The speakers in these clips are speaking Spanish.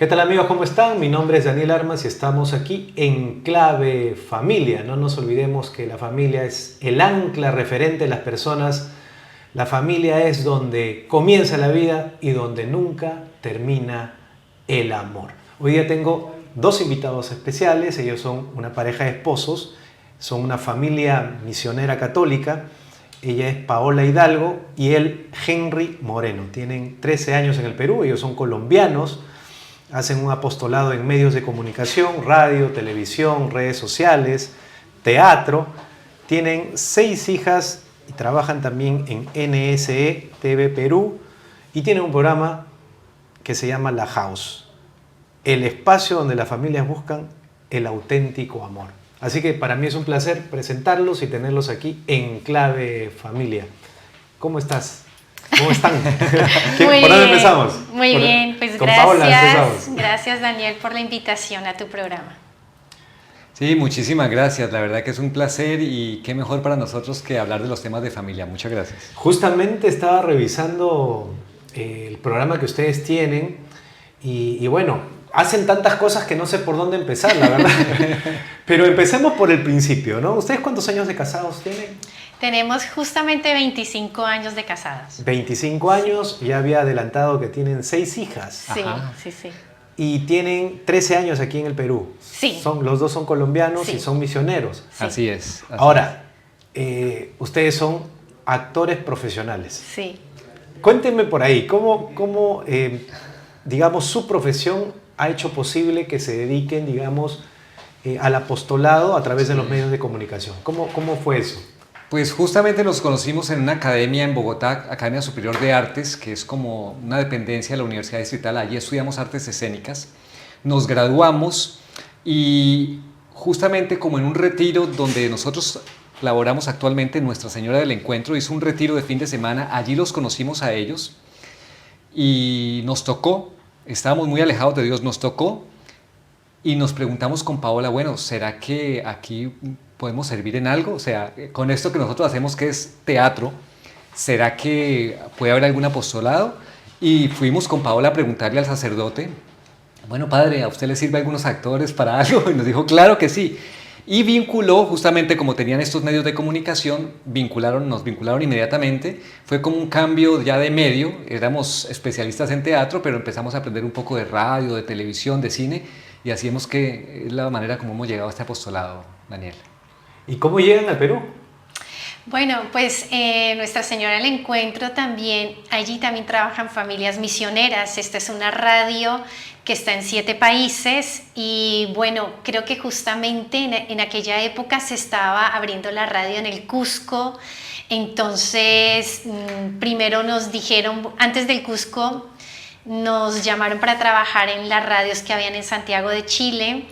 ¿Qué tal amigos? ¿Cómo están? Mi nombre es Daniel Armas y estamos aquí en Clave Familia. No nos olvidemos que la familia es el ancla referente de las personas. La familia es donde comienza la vida y donde nunca termina el amor. Hoy día tengo dos invitados especiales. Ellos son una pareja de esposos, son una familia misionera católica. Ella es Paola Hidalgo y él Henry Moreno. Tienen 13 años en el Perú, ellos son colombianos. Hacen un apostolado en medios de comunicación, radio, televisión, redes sociales, teatro. Tienen 6 hijas y trabajan también en NSE TV Perú. Y tienen un programa que se llama La House, el espacio donde las familias buscan el auténtico amor. Así que para mí es un placer presentarlos y tenerlos aquí en Clave Familia. ¿Cómo estás? ¿Cómo están? ¿Por dónde empezamos? Muy bien, pues con Paola gracias. Gracias, Daniel, por la invitación a tu programa. Sí, muchísimas gracias. La verdad que es un placer y qué mejor para nosotros que hablar de los temas de familia. Muchas gracias. Justamente estaba revisando el programa que ustedes tienen y bueno, hacen tantas cosas que no sé por dónde empezar, la verdad. Pero empecemos por el principio, ¿no? ¿Ustedes cuántos años de casados tienen? Tenemos justamente 25 años de casados. 25 años, ya había adelantado que tienen 6 hijas. Sí, Ajá. sí. Y tienen 13 años aquí en el Perú. Sí. Los dos son colombianos Sí. y son misioneros. Sí. Así es. Ahora, ustedes son actores profesionales. Sí. Cuéntenme por ahí, ¿cómo digamos, su profesión ha hecho posible que se dediquen, digamos, al apostolado a través de los medios de comunicación? ¿Cómo fue eso? Pues justamente nos conocimos en una academia en Bogotá, Academia Superior de Artes, que es como una dependencia de la Universidad Distrital. Allí estudiamos artes escénicas. Nos graduamos y justamente como en un retiro donde nosotros laboramos actualmente, Nuestra Señora del Encuentro hizo un retiro de fin de semana. Allí los conocimos a ellos y nos tocó, estábamos muy alejados de Dios, nos tocó y nos preguntamos con Paola, bueno, ¿será que aquí podemos servir en algo? O sea, con esto que nosotros hacemos que es teatro, ¿será que puede haber algún apostolado? Y fuimos con Paola a preguntarle al sacerdote, bueno, padre, ¿a usted le sirve algunos actores para algo? Y nos dijo, claro que sí. Y vinculó, justamente como tenían estos medios de comunicación, nos vincularon inmediatamente. Fue como un cambio ya de medio, éramos especialistas en teatro, pero empezamos a aprender un poco de radio, de televisión, de cine, y así es que es la manera como hemos llegado a este apostolado, Daniel. ¿Y cómo llegan al Perú? Bueno, pues Nuestra Señora del Encuentro también, allí también trabajan familias misioneras. Esta es una radio que está en 7 países y bueno, creo que justamente en aquella época se estaba abriendo la radio en el Cusco. Entonces, primero nos dijeron, antes del Cusco, nos llamaron para trabajar en las radios que habían en Santiago de Chile.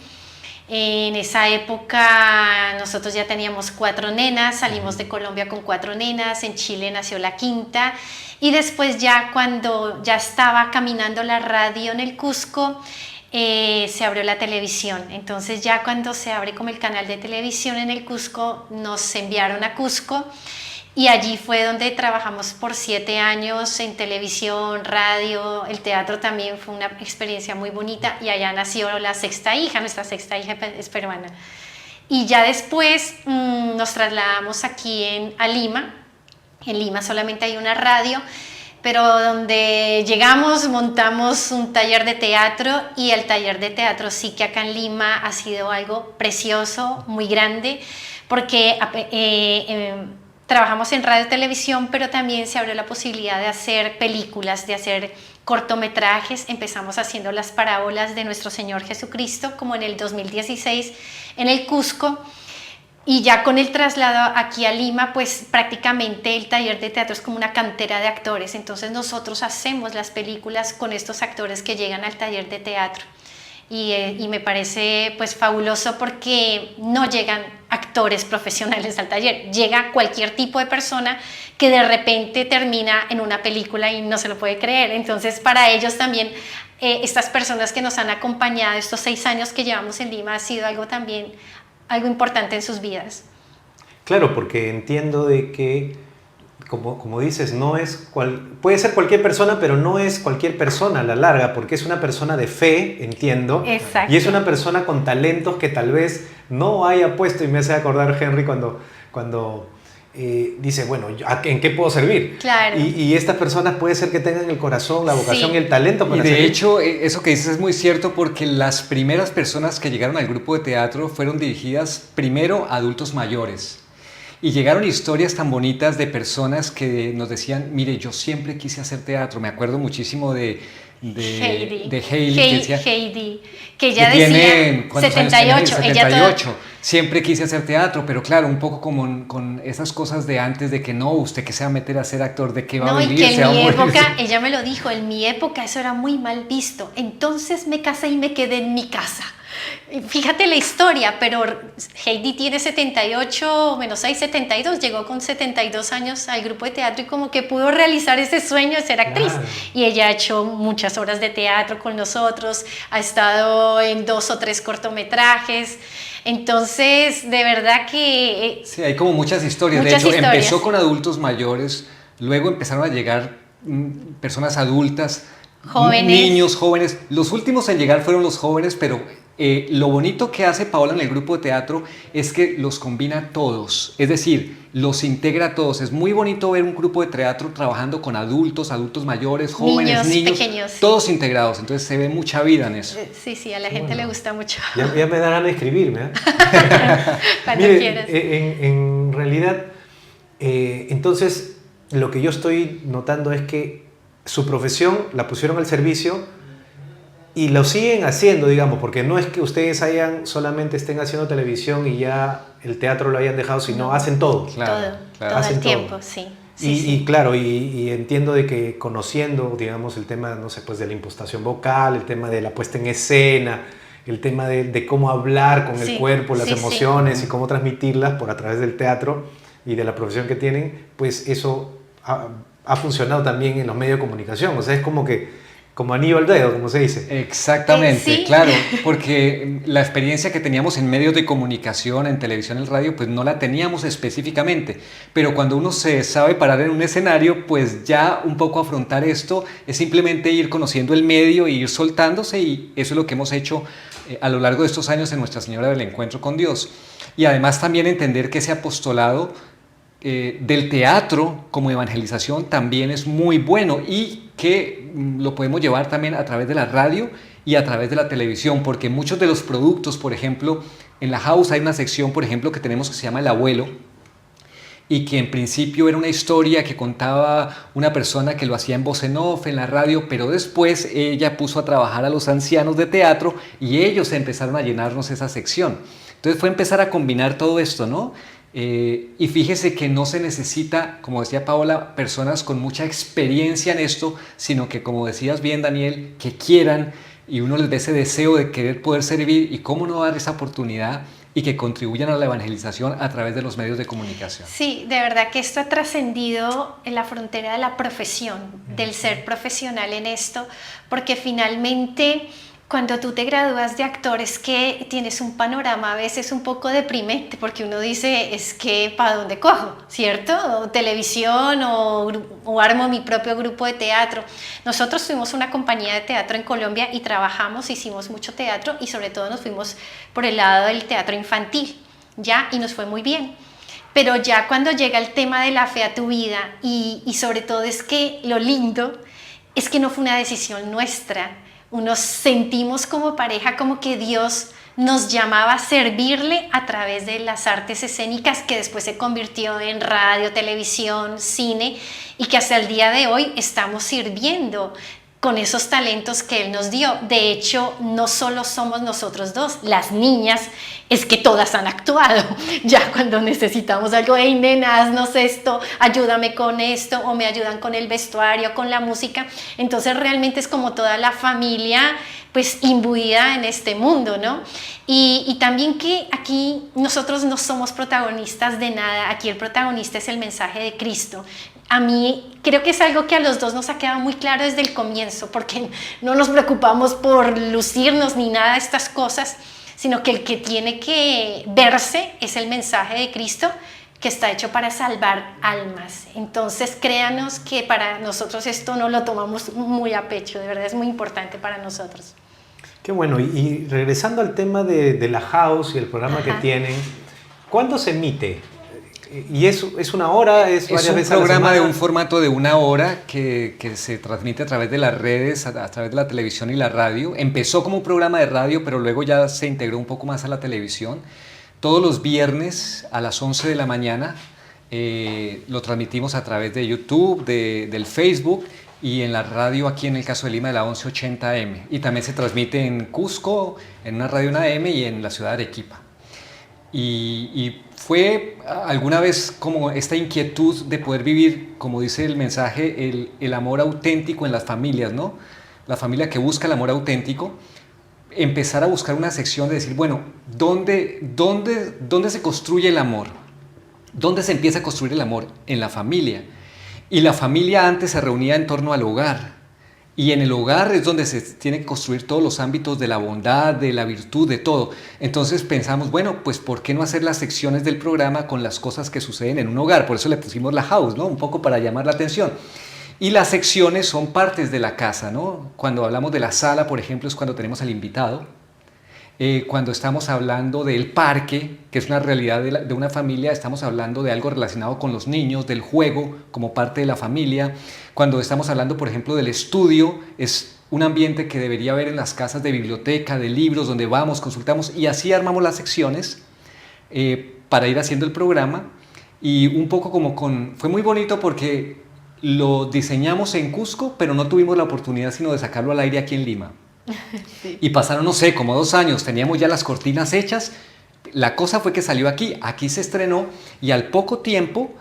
En esa época nosotros ya teníamos 4 nenas, salimos de Colombia con 4 nenas, en Chile nació la quinta y después ya cuando ya estaba caminando la radio en el Cusco, se abrió la televisión. Entonces ya cuando se abre como el canal de televisión en el Cusco, nos enviaron a Cusco. Y allí fue donde trabajamos por 7 años en televisión, radio, el teatro también fue una experiencia muy bonita y allá nació la sexta hija, nuestra sexta hija es peruana. Y ya después nos trasladamos aquí a Lima. En Lima solamente hay una radio, pero donde llegamos montamos un taller de teatro y el taller de teatro sí que acá en Lima ha sido algo precioso, muy grande, porque trabajamos en radio y televisión, pero también se abrió la posibilidad de hacer películas, de hacer cortometrajes. Empezamos haciendo las parábolas de nuestro Señor Jesucristo, como en el 2016 en el Cusco. Y ya con el traslado aquí a Lima, pues prácticamente el taller de teatro es como una cantera de actores. Entonces nosotros hacemos las películas con estos actores que llegan al taller de teatro. Y me parece pues fabuloso porque no llegan actores profesionales al taller, llega cualquier tipo de persona que de repente termina en una película y no se lo puede creer. Entonces para ellos también estas personas que nos han acompañado estos 6 años que llevamos en Lima ha sido algo también, algo importante en sus vidas. Claro, porque entiendo de que como dices, puede ser cualquier persona, pero no es cualquier persona a la larga, porque es una persona de fe, entiendo. Exacto. Y es una persona con talentos que tal vez no haya puesto, y me hace acordar Henry cuando dice, bueno, ¿en qué puedo servir? Claro. Y estas personas puede ser que tengan el corazón, la vocación y el talento para Y de servir. hecho, eso que dices es muy cierto, porque las primeras personas que llegaron al grupo de teatro fueron dirigidas primero a adultos mayores. Y llegaron historias tan bonitas de personas que nos decían, mire, yo siempre quise hacer teatro. Me acuerdo muchísimo de Heidi, que ella decía, ¿cuántos 78, años tiene? ella 78. Siempre quise hacer teatro, pero claro, un poco como con esas cosas de antes, de que no, usted que se va a meter a ser actor, de qué va a vivir, y que se va a en mi morir. época, ella me lo dijo, en mi época eso era muy mal visto. Entonces me casé y me quedé en mi casa. Fíjate la historia, pero Heidi tiene 78 menos 6, 72, llegó con 72 años al grupo de teatro y como que pudo realizar ese sueño de ser actriz. Claro. Y ella ha hecho muchas horas de teatro con nosotros, ha estado en 2 o 3 cortometrajes. Entonces, de verdad que... Sí, hay como muchas historias. Muchas de hecho, historias. empezó con adultos mayores, luego empezaron a llegar personas adultas, Jóvenes. niños, jóvenes. Los últimos en llegar fueron los jóvenes, pero lo bonito que hace Paola en el grupo de teatro es que los combina a todos, es decir, los integra a todos. Es muy bonito ver un grupo de teatro trabajando con adultos, adultos mayores, jóvenes, niños pequeños, todos integrados. Entonces se ve mucha vida en eso. Sí, a la gente le gusta mucho. Ya me da ganas de escribirme, ¿eh? Cuando Mire, quieras. En realidad, entonces, lo que yo estoy notando es que su profesión la pusieron al servicio y lo siguen haciendo, digamos, porque no es que ustedes solamente estén haciendo televisión y ya el teatro lo hayan dejado, sino hacen todo. Claro, todo Hacen el todo. tiempo, sí. Y claro, y entiendo de que conociendo, digamos, el tema, no sé, pues de la impostación vocal, el tema de la puesta en escena, el tema de cómo hablar con el cuerpo, las emociones y cómo transmitirlas a través del teatro y de la profesión que tienen, pues eso ha funcionado también en los medios de comunicación. O sea, es como anillo al dedo, como se dice. Exactamente, Sí. claro, porque la experiencia que teníamos en medios de comunicación, en televisión, en radio, pues no la teníamos específicamente, pero cuando uno se sabe parar en un escenario, pues ya un poco afrontar esto es simplemente ir conociendo el medio e ir soltándose, y eso es lo que hemos hecho a lo largo de estos años en Nuestra Señora del Encuentro con Dios. Y además también entender que ese apostolado del teatro como evangelización también es muy bueno, y que lo podemos llevar también a través de la radio y a través de la televisión, porque muchos de los productos, por ejemplo, en la House hay una sección, por ejemplo, que tenemos que se llama El Abuelo, y que en principio era una historia que contaba una persona que lo hacía en voz en off en la radio, pero después ella puso a trabajar a los ancianos de teatro y ellos empezaron a llenarnos esa sección. Entonces fue empezar a combinar todo esto, ¿no? Y fíjese que no se necesita, como decía Paola, personas con mucha experiencia en esto, sino que, como decías bien, Daniel, que quieran, y uno les ve ese deseo de querer poder servir, y cómo no dar esa oportunidad, y que contribuyan a la evangelización a través de los medios de comunicación. Sí, de verdad que esto ha trascendido en la frontera de la profesión, del ser profesional en esto, porque finalmente cuando tú te gradúas de actor es que tienes un panorama a veces un poco deprimente, porque uno dice, es que ¿para dónde cojo? ¿Cierto? O televisión o armo mi propio grupo de teatro. Nosotros tuvimos una compañía de teatro en Colombia y trabajamos, hicimos mucho teatro y sobre todo nos fuimos por el lado del teatro infantil, ¿ya? Y nos fue muy bien. Pero ya cuando llega el tema de la fe a tu vida y sobre todo es que lo lindo es que no fue una decisión nuestra. Nos sentimos como pareja como que Dios nos llamaba a servirle a través de las artes escénicas, que después se convirtió en radio, televisión, cine, y que hasta el día de hoy estamos sirviendo con esos talentos que Él nos dio. De hecho, no solo somos nosotros dos, las niñas, es que todas han actuado. Ya cuando necesitamos algo, hey nena, haznos esto, ayúdame con esto, o me ayudan con el vestuario, con la música. Entonces realmente es como toda la familia pues imbuida en este mundo, ¿no? Y también que aquí nosotros no somos protagonistas de nada, aquí el protagonista es el mensaje de Cristo. A mí creo que es algo que a los dos nos ha quedado muy claro desde el comienzo, porque no nos preocupamos por lucirnos ni nada de estas cosas, sino que el que tiene que verse es el mensaje de Cristo, que está hecho para salvar almas. Entonces, créanos que para nosotros esto no lo tomamos muy a pecho, de verdad es muy importante para nosotros. Qué bueno, y regresando al tema de la house y el programa que tienen, ¿cuándo se emite? ¿Y es una hora? ¿Es varias veces a la semana? Es un programa de un formato de 1 hora que se transmite a través de las redes, a través de la televisión y la radio. Empezó como un programa de radio, pero luego ya se integró un poco más a la televisión. Todos los viernes a las 11 de la mañana lo transmitimos a través de YouTube, del Facebook y en la radio aquí en el caso de Lima de la 1180M. Y también se transmite en Cusco, en una radio 1M y en la ciudad de Arequipa. Y fue alguna vez como esta inquietud de poder vivir, como dice el mensaje, el amor auténtico en las familias, ¿no? La familia que busca el amor auténtico. Empezar a buscar una sección de decir, bueno, ¿dónde se construye el amor? ¿Dónde se empieza a construir el amor? En la familia. Y la familia antes se reunía en torno al hogar. Y en el hogar es donde se tienen que construir todos los ámbitos de la bondad, de la virtud, de todo. Entonces pensamos, bueno, pues ¿por qué no hacer las secciones del programa con las cosas que suceden en un hogar? Por eso le pusimos la house, ¿no? Un poco para llamar la atención. Y las secciones son partes de la casa, ¿no? Cuando hablamos de la sala, por ejemplo, es cuando tenemos al invitado. Cuando estamos hablando del parque, que es una realidad de una familia, estamos hablando de algo relacionado con los niños, del juego como parte de la familia. Cuando estamos hablando, por ejemplo, del estudio, es un ambiente que debería haber en las casas de biblioteca, de libros, donde vamos, consultamos, y así armamos las secciones para ir haciendo el programa. Y un poco fue muy bonito porque lo diseñamos en Cusco, pero no tuvimos la oportunidad sino de sacarlo al aire aquí en Lima. Sí. Y pasaron, no sé, como 2 años, teníamos ya las cortinas hechas. La cosa fue que salió aquí se estrenó y al poco tiempo,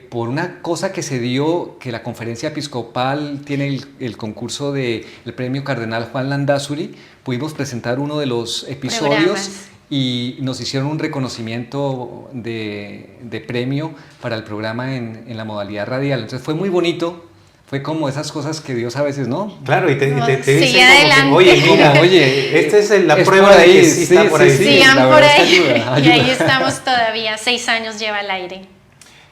por una cosa que se dio, que la conferencia episcopal tiene el concurso del premio Cardenal Juan Landázuri, pudimos presentar uno de los episodios. Programas. Y nos hicieron un reconocimiento de premio para el programa en la modalidad radial. Entonces fue muy bonito. Fue como esas cosas que Dios a veces, ¿no? Claro, y te dice como que, oye, mira, esta es la prueba de que sí está por ahí. Sigan por ahí. Ayuda. Y ahí estamos todavía, 6 años lleva al aire.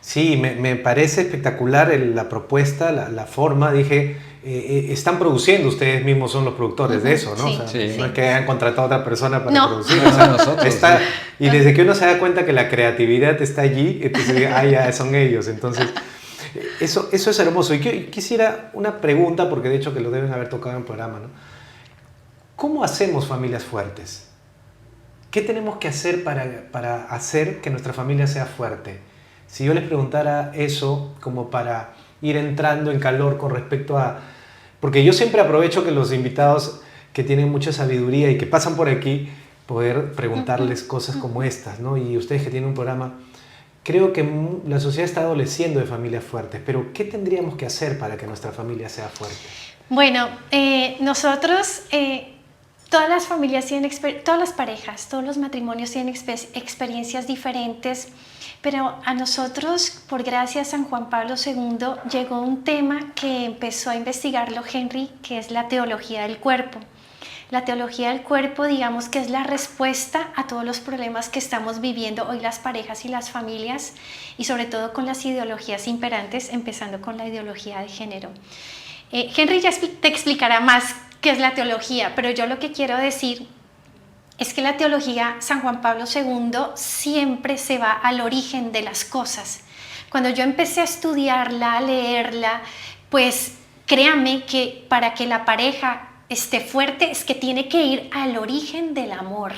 Sí, me parece espectacular la propuesta, la forma. Dije, están produciendo, ustedes mismos son los productores de eso, ¿no? Sí, o sea, sí. No es que hayan contratado a otra persona para producir. No, nosotros. Y desde que uno se da cuenta que la creatividad está allí, entonces ya son ellos. Entonces, eso es hermoso. Y quisiera una pregunta, porque de hecho que lo deben haber tocado en el programa, ¿no? ¿Cómo hacemos familias fuertes? ¿Qué tenemos que hacer para hacer que nuestra familia sea fuerte? Si yo les preguntara eso como para ir entrando en calor con respecto a... Porque yo siempre aprovecho que los invitados que tienen mucha sabiduría y que pasan por aquí, poder preguntarles cosas como estas, ¿no? Y ustedes que tienen un programa... Creo que la sociedad está adoleciendo de familias fuertes, pero ¿qué tendríamos que hacer para que nuestra familia sea fuerte? Bueno, nosotros, todas las familias tienen, todas las parejas, todos los matrimonios tienen experiencias diferentes, pero a nosotros, por gracia de San Juan Pablo II, llegó un tema que empezó a investigarlo Henry, que es la teología del cuerpo. La teología del cuerpo, digamos que es la respuesta a todos los problemas que estamos viviendo hoy las parejas y las familias, y sobre todo con las ideologías imperantes, empezando con la ideología de género. Henry ya te explicará más qué es la teología, pero yo lo que quiero decir es que la teología, San Juan Pablo II, siempre se va al origen de las cosas. Cuando yo empecé a estudiarla, a leerla, pues créame que para que la pareja esté fuerte es que tiene que ir al origen del amor,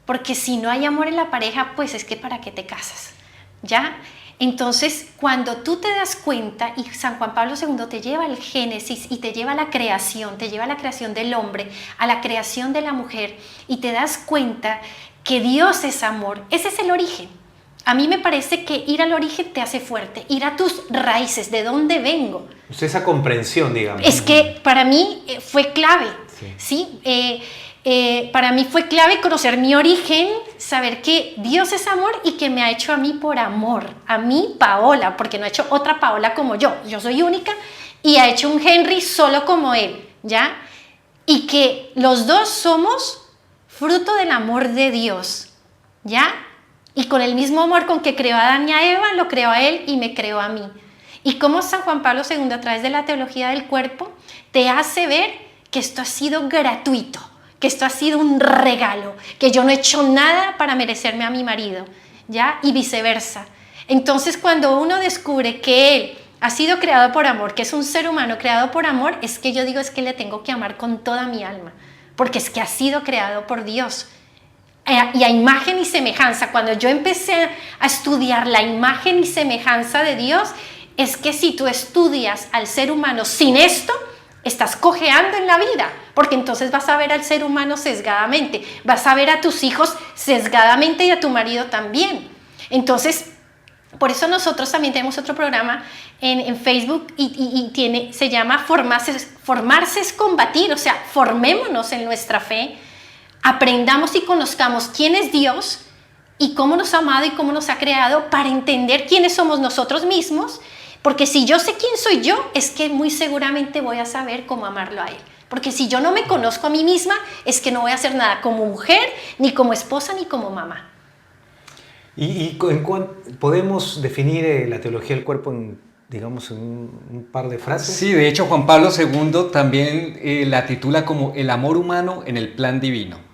porque si no hay amor en la pareja, pues es que ¿para qué te casas? ¿Ya? Entonces, cuando tú te das cuenta y San Juan Pablo II te lleva al Génesis y te lleva a la creación, te lleva a la creación del hombre, a la creación de la mujer, y te das cuenta que Dios es amor, ese es el origen. A mí me parece que ir al origen te hace fuerte, ir a tus raíces, de dónde vengo. Pues esa comprensión, digamos. Es que para mí fue clave, ¿sí? Para mí fue clave conocer mi origen, saber que Dios es amor y que me ha hecho a mí por amor, a mí Paola, porque no ha hecho otra Paola como yo soy única, y ha hecho un Henry solo como él, ¿ya? Y que los dos somos fruto del amor de Dios, ¿ya? Y con el mismo amor con que creó a Adán y a Eva, lo creó a él y me creó a mí. Y como San Juan Pablo II, a través de la teología del cuerpo, te hace ver que esto ha sido gratuito, que esto ha sido un regalo, que yo no he hecho nada para merecerme a mi marido, ¿ya? Y viceversa. Entonces, cuando uno descubre que él ha sido creado por amor, que es un ser humano creado por amor, es que yo digo, es que le tengo que amar con toda mi alma, porque es que ha sido creado por Dios. Y a imagen y semejanza, cuando yo empecé a estudiar la imagen y semejanza de Dios, es que si tú estudias al ser humano sin esto, estás cojeando en la vida, porque entonces vas a ver al ser humano sesgadamente, vas a ver a tus hijos sesgadamente y a tu marido también. Entonces, por eso nosotros también tenemos otro programa en Facebook y se llama Formarse es combatir, o sea, formémonos en nuestra fe, aprendamos y conozcamos quién es Dios y cómo nos ha amado y cómo nos ha creado para entender quiénes somos nosotros mismos, porque si yo sé quién soy yo, es que muy seguramente voy a saber cómo amarlo a él. Porque si yo no me conozco a mí misma, es que no voy a hacer nada como mujer, ni como esposa, ni como mamá. ¿Podemos definir la teología del cuerpo en, digamos, en un par de frases? Sí, de hecho Juan Pablo II también la titula como el amor humano en el plan divino.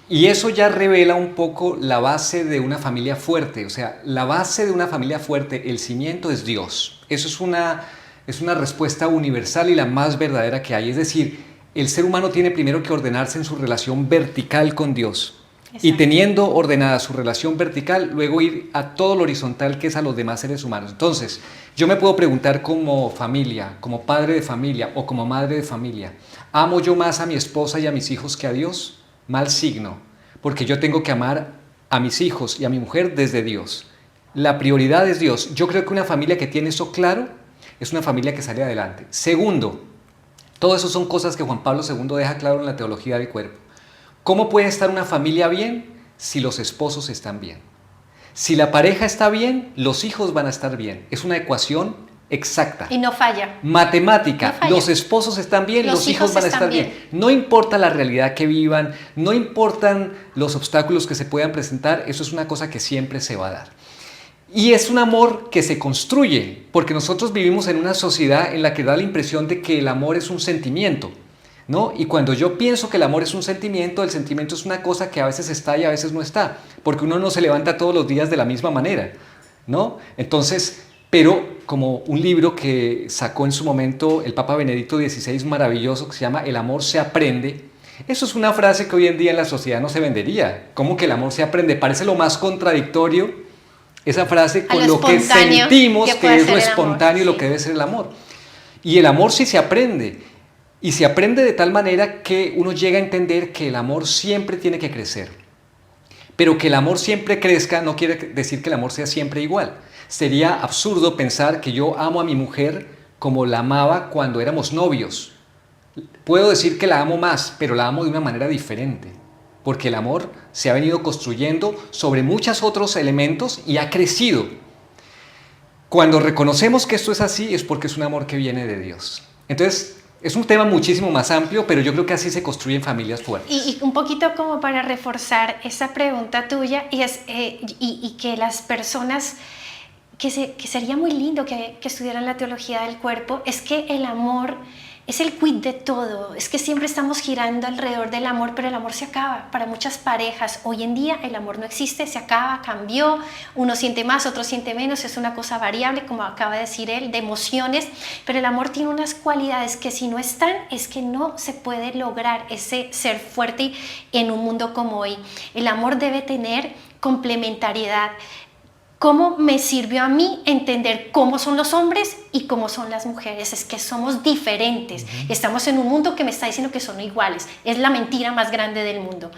Y eso ya revela un poco la base de una familia fuerte, o sea, la base de una familia fuerte, el cimiento es Dios. Eso es una respuesta universal y la más verdadera que hay. Es decir, el ser humano tiene primero que ordenarse en su relación vertical con Dios. Exacto. Y teniendo ordenada su relación vertical, luego ir a todo lo horizontal que es a los demás seres humanos. Entonces, yo me puedo preguntar como familia, como padre de familia o como madre de familia, ¿amo yo más a mi esposa y a mis hijos que a Dios? Mal signo, porque yo tengo que amar a mis hijos y a mi mujer desde Dios. La prioridad es Dios. Yo creo que una familia que tiene eso claro es una familia que sale adelante. Segundo, todo eso son cosas que Juan Pablo II deja claro en la teología del cuerpo. ¿Cómo puede estar una familia bien si los esposos están bien? Si la pareja está bien, los hijos van a estar bien. Es una ecuación exacta. Y no falla. Matemática. No falla. Los esposos están bien, los hijos van a estar bien. No importa la realidad que vivan, no importan los obstáculos que se puedan presentar, eso es una cosa que siempre se va a dar. Y es un amor que se construye, porque nosotros vivimos en una sociedad en la que da la impresión de que el amor es un sentimiento, ¿no? Y cuando yo pienso que el amor es un sentimiento, el sentimiento es una cosa que a veces está y a veces no está, porque uno no se levanta todos los días de la misma manera, ¿no? Entonces, pero como un libro que sacó en su momento el Papa Benedicto XVI, maravilloso, que se llama El amor se aprende, eso es una frase que hoy en día en la sociedad no se vendería. ¿Cómo que el amor se aprende? Parece lo más contradictorio esa frase con lo que sentimos que es lo espontáneo y lo que debe ser el amor. Y el amor sí se aprende. Y se aprende de tal manera que uno llega a entender que el amor siempre tiene que crecer. Pero que el amor siempre crezca no quiere decir que el amor sea siempre igual. Sería absurdo pensar que yo amo a mi mujer como la amaba cuando éramos novios. Puedo decir que la amo más, pero la amo de una manera diferente. Porque el amor se ha venido construyendo sobre muchos otros elementos y ha crecido. Cuando reconocemos que esto es así, es porque es un amor que viene de Dios. Entonces, es un tema muchísimo más amplio, pero yo creo que así se construyen familias fuertes. Y un poquito como para reforzar esa pregunta tuya, y que las personas, que sería muy lindo que estudiaran la teología del cuerpo, es que el amor es el quid de todo, es que siempre estamos girando alrededor del amor, pero el amor se acaba. Para muchas parejas hoy en día el amor no existe, se acaba, cambió, uno siente más, otro siente menos, es una cosa variable, como acaba de decir él, de emociones, pero el amor tiene unas cualidades que si no están, es que no se puede lograr ese ser fuerte en un mundo como hoy. El amor debe tener complementariedad. ¿Cómo me sirvió a mí entender cómo son los hombres y cómo son las mujeres? Es que somos diferentes. Estamos en un mundo que me está diciendo que son iguales. Es la mentira más grande del mundo.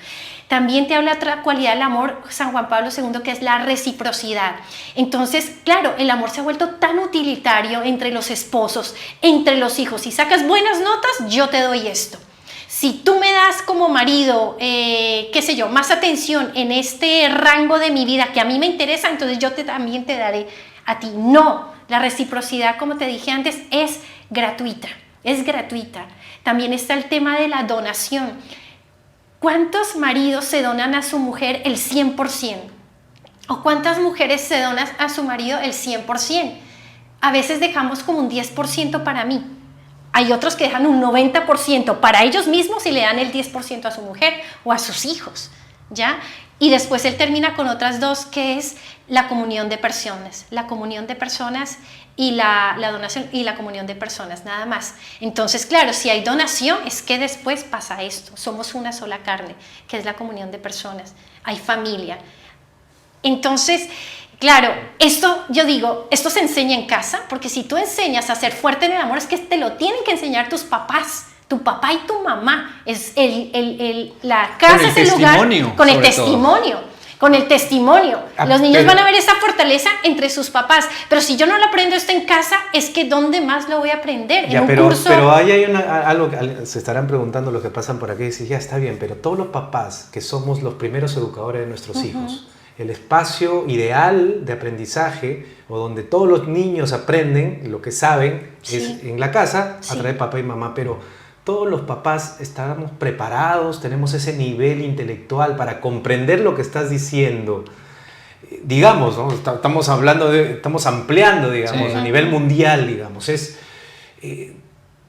También te habla otra cualidad del amor, San Juan Pablo II, que es la reciprocidad. Entonces, claro, el amor se ha vuelto tan utilitario entre los esposos, entre los hijos. Si sacas buenas notas, yo te doy esto. Si tú me das como marido, qué sé yo, más atención en este rango de mi vida que a mí me interesa, entonces yo también te daré a ti. No, la reciprocidad, como te dije antes, es gratuita, es gratuita. También está el tema de la donación. ¿Cuántos maridos se donan a su mujer el 100%? ¿O cuántas mujeres se donan a su marido el 100%? A veces dejamos como un 10% para mí. Hay otros que dejan un 90% para ellos mismos y le dan el 10% a su mujer o a sus hijos, ¿ya? Y después él termina con otras dos, que es la comunión de personas. La comunión de personas y la donación y la comunión de personas, nada más. Entonces, claro, si hay donación, es que después pasa esto. Somos una sola carne, que es la comunión de personas. Hay familia. Entonces, claro, esto, yo digo, esto se enseña en casa, porque si tú enseñas a ser fuerte en el amor, es que te lo tienen que enseñar tus papás. Tu papá y tu mamá. Es la casa es el lugar con el testimonio. Con el testimonio. Los niños van a ver esa fortaleza entre sus papás. Pero si yo no lo aprendo esto en casa, es que ¿dónde más lo voy a aprender? Ya, en un pero, curso. pero ahí hay algo que se estarán preguntando los que pasan por aquí. Y dicen, ya está bien, pero todos los papás que somos los primeros educadores de nuestros hijos, el espacio ideal de aprendizaje o donde todos los niños aprenden lo que saben es en la casa, a través de papá y mamá, pero todos los papás estamos preparados, tenemos ese nivel intelectual para comprender lo que estás diciendo. Digamos, ¿no? Estamos ampliando, digamos, a nivel mundial, digamos.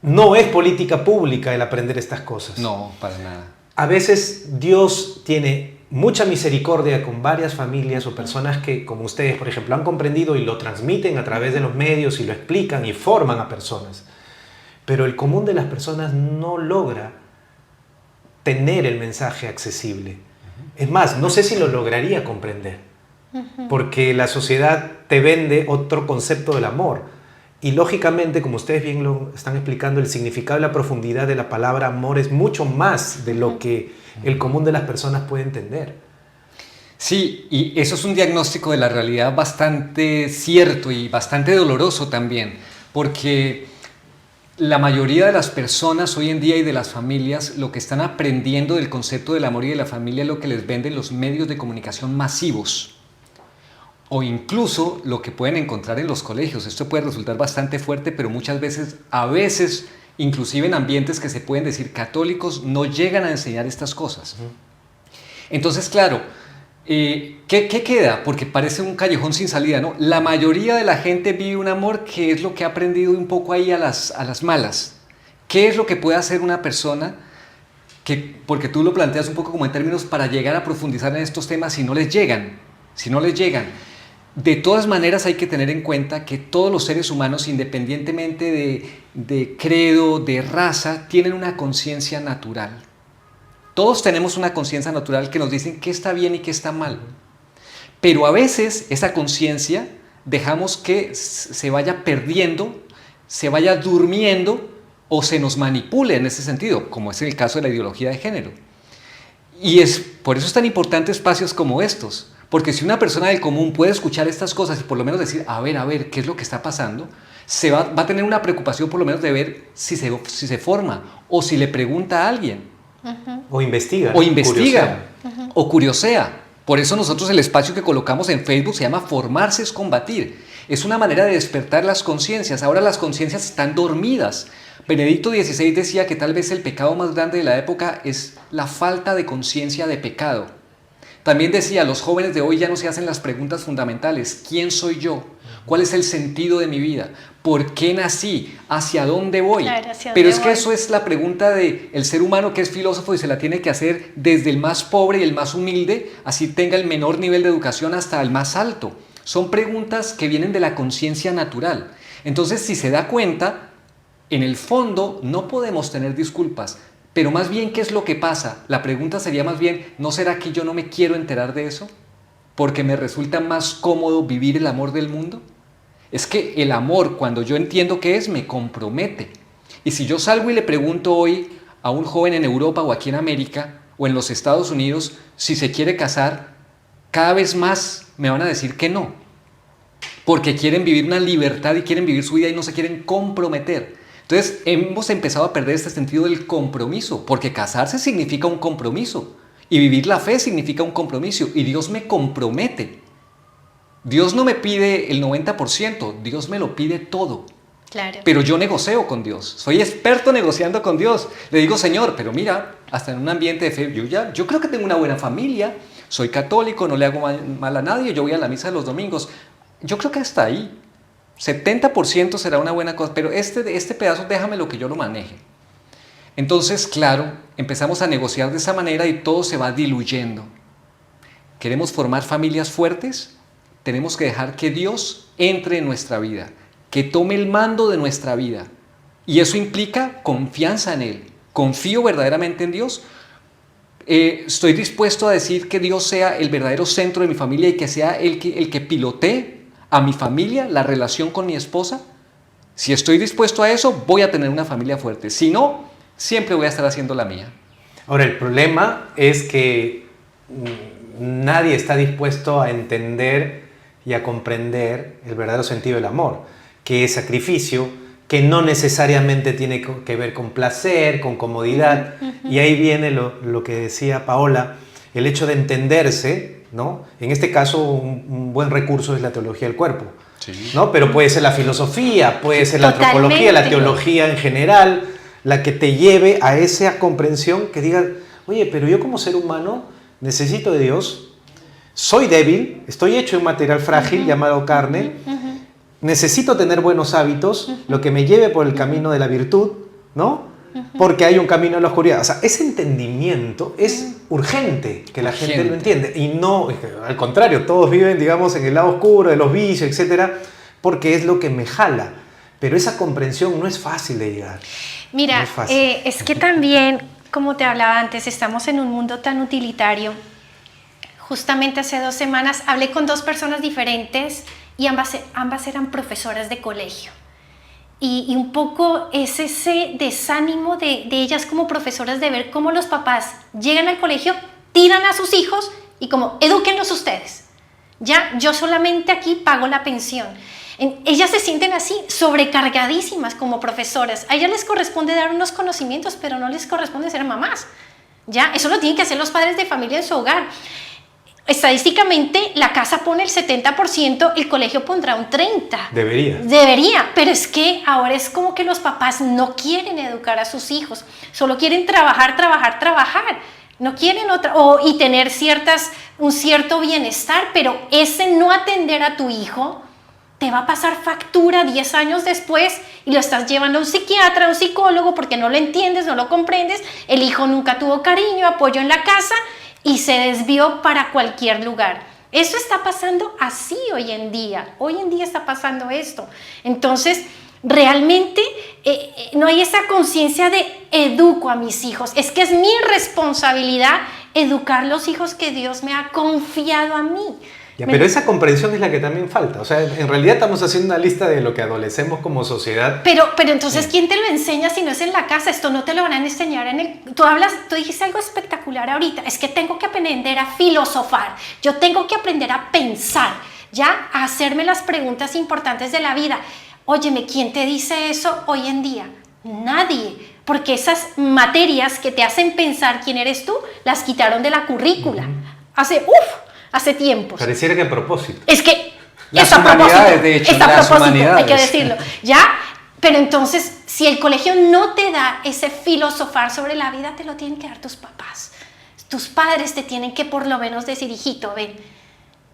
No es política pública el aprender estas cosas. No, para nada. A veces Dios tiene mucha misericordia con varias familias o personas que, como ustedes, por ejemplo, han comprendido y lo transmiten a través de los medios y lo explican y forman a personas. Pero el común de las personas no logra tener el mensaje accesible. Es más, no sé si lo lograría comprender, porque la sociedad te vende otro concepto del amor. Y lógicamente, como ustedes bien lo están explicando, el significado y la profundidad de la palabra amor es mucho más de lo que el común de las personas puede entender. Sí, y eso es un diagnóstico de la realidad bastante cierto y bastante doloroso también, porque la mayoría de las personas hoy en día y de las familias lo que están aprendiendo del concepto del amor y de la familia es lo que les venden los medios de comunicación masivos o incluso lo que pueden encontrar en los colegios. Esto puede resultar bastante fuerte, pero muchas veces, a veces, inclusive en ambientes que se pueden decir católicos, no llegan a enseñar estas cosas. Entonces, claro, ¿qué queda? Porque parece un callejón sin salida, ¿no? La mayoría de la gente vive un amor que es lo que ha aprendido un poco ahí a las malas. ¿Qué es lo que puede hacer una persona que, porque tú lo planteas un poco como en términos para llegar a profundizar en estos temas si no les llegan? Si no les llegan. De todas maneras hay que tener en cuenta que todos los seres humanos, independientemente de credo, de raza, tienen una conciencia natural. Todos tenemos una conciencia natural que nos dicen qué está bien y qué está mal. Pero a veces esa conciencia dejamos que se vaya perdiendo, se vaya durmiendo o se nos manipule en ese sentido, como es el caso de la ideología de género. Y por eso es tan importante espacios como estos, porque si una persona del común puede escuchar estas cosas y por lo menos decir, a ver, ¿qué es lo que está pasando? Va a tener una preocupación por lo menos de ver si se forma o si le pregunta a alguien. O investiga. O investiga. O curiosea. Por eso nosotros el espacio que colocamos en Facebook se llama Formarse es Combatir. Es una manera de despertar las conciencias. Ahora las conciencias están dormidas. Benedicto XVI decía que tal vez el pecado más grande de la época es la falta de conciencia de pecado. También decía, los jóvenes de hoy ya no se hacen las preguntas fundamentales. ¿Quién soy yo? ¿Cuál es el sentido de mi vida? ¿Por qué nací? ¿Hacia dónde voy? Claro, pero es que eso es la pregunta del ser humano que es filósofo y se la tiene que hacer desde el más pobre y el más humilde, así tenga el menor nivel de educación hasta el más alto. Son preguntas que vienen de la conciencia natural. Entonces, si se da cuenta, en el fondo no podemos tener disculpas. Pero más bien, ¿qué es lo que pasa? La pregunta sería más bien, ¿no será que yo no me quiero enterar de eso? ¿Porque me resulta más cómodo vivir el amor del mundo? Es que el amor, cuando yo entiendo qué es, me compromete. Y si yo salgo y le pregunto hoy a un joven en Europa o aquí en América o en los Estados Unidos si se quiere casar, cada vez más me van a decir que no. Porque quieren vivir una libertad y quieren vivir su vida y no se quieren comprometer. Entonces hemos empezado a perder este sentido del compromiso, porque casarse significa un compromiso y vivir la fe significa un compromiso y Dios me compromete. Dios no me pide el 90%, Dios me lo pide todo. Claro. Pero yo negocio con Dios, soy experto negociando con Dios. Le digo, Señor, pero mira, hasta en un ambiente de fe, yo creo que tengo una buena familia, soy católico, no le hago mal a nadie, yo voy a la misa los domingos. Yo creo que hasta ahí, 70% será una buena cosa, pero este pedazo déjamelo que yo lo maneje. Entonces, claro, empezamos a negociar de esa manera y todo se va diluyendo. ¿Queremos formar familias fuertes? Tenemos que dejar que Dios entre en nuestra vida, que tome el mando de nuestra vida. Y eso implica confianza en Él. ¿Confío verdaderamente en Dios? ¿Estoy dispuesto a decir que Dios sea el verdadero centro de mi familia y que sea el que pilotee a mi familia, la relación con mi esposa? Si estoy dispuesto a eso, voy a tener una familia fuerte. Si no, siempre voy a estar haciendo la mía. Ahora, el problema es que nadie está dispuesto a entender y a comprender el verdadero sentido del amor, que es sacrificio, que no necesariamente tiene que ver con placer, con comodidad. Y ahí viene lo que decía Paola, el hecho de entenderse, ¿no? En este caso, un buen recurso es la teología del cuerpo, sí, ¿no? Pero puede ser la filosofía, puede ser la antropología, la teología en general, la que te lleve a esa comprensión que diga, oye, pero yo como ser humano necesito de Dios, soy débil, estoy hecho de un material frágil llamado carne, necesito tener buenos hábitos, lo que me lleve por el camino de la virtud, ¿no? Porque hay un camino en la oscuridad. O sea, ese entendimiento es urgente que la gente lo entiende. Y no, al contrario, todos viven, digamos, en el lado oscuro de los vicios, etcétera, porque es lo que me jala. Pero esa comprensión no es fácil de llegar. Mira, no es fácil. Es que también, como te hablaba antes, estamos en un mundo tan utilitario. Justamente hace 2 semanas hablé con 2 personas diferentes y ambas eran profesoras de colegio. Y un poco es ese desánimo de ellas como profesoras de ver cómo los papás llegan al colegio, tiran a sus hijos y como, edúquenlos ustedes. Ya, yo solamente aquí pago la pensión. Ellas se sienten así, sobrecargadísimas como profesoras. A ellas les corresponde dar unos conocimientos, pero no les corresponde ser mamás. Ya, eso lo tienen que hacer los padres de familia en su hogar. Estadísticamente, la casa pone el 70%, el colegio pondrá un 30%. Debería, pero es que ahora es como que los papás no quieren educar a sus hijos, solo quieren trabajar. No quieren y tener un cierto bienestar, pero ese no atender a tu hijo te va a pasar factura 10 años después y lo estás llevando a un psiquiatra, a un psicólogo, porque no lo entiendes, no lo comprendes, el hijo nunca tuvo cariño, apoyo en la casa, y se desvió para cualquier lugar. Eso está pasando así hoy en día está pasando esto. Entonces, realmente no hay esa conciencia de educo a mis hijos. Es que es mi responsabilidad educar los hijos que Dios me ha confiado a mí. Ya, pero esa comprensión es la que también falta. O sea, en realidad estamos haciendo una lista de lo que adolecemos como sociedad. Pero entonces, ¿quién te lo enseña si no es en la casa? Esto no te lo van a enseñar en el... Tú dijiste algo espectacular ahorita. Es que tengo que aprender a filosofar. Yo tengo que aprender a pensar, ¿ya? A hacerme las preguntas importantes de la vida. Óyeme, ¿quién te dice eso hoy en día? Nadie. Porque esas materias que te hacen pensar quién eres tú, las quitaron de la currícula. Hace tiempos. Pareciera que a propósito. Es que las humanidades, de hecho, las humanidades. Hay que decirlo, ¿ya? Pero entonces, si el colegio no te da ese filosofar sobre la vida, te lo tienen que dar tus papás. Tus padres te tienen que por lo menos decir, hijito,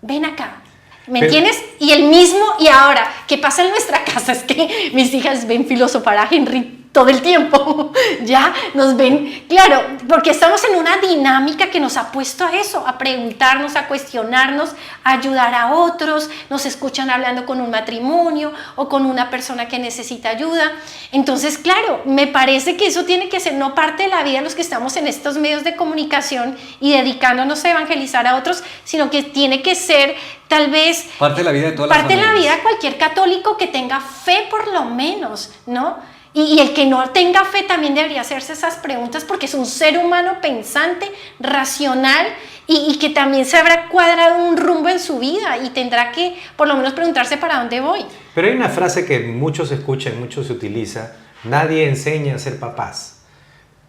ven acá. ¿Me entiendes? Y ahora, ¿qué pasa en nuestra casa? Es que mis hijas ven filosofar a Henry todo el tiempo, ya nos ven, claro, porque estamos en una dinámica que nos ha puesto a eso, a preguntarnos, a cuestionarnos, a ayudar a otros, nos escuchan hablando con un matrimonio o con una persona que necesita ayuda. Entonces, claro, me parece que eso tiene que ser no parte de la vida de los que estamos en estos medios de comunicación y dedicándonos a evangelizar a otros, sino que tiene que ser tal vez parte de la vida de todas las parte de la familias. vida de cualquier católico que tenga fe por lo menos, ¿no? Y el que no tenga fe también debería hacerse esas preguntas porque es un ser humano pensante, racional y que también se habrá cuadrado un rumbo en su vida y tendrá que por lo menos preguntarse para dónde voy. Pero hay una frase que muchos escuchan, muchos se utiliza: nadie enseña a ser papás,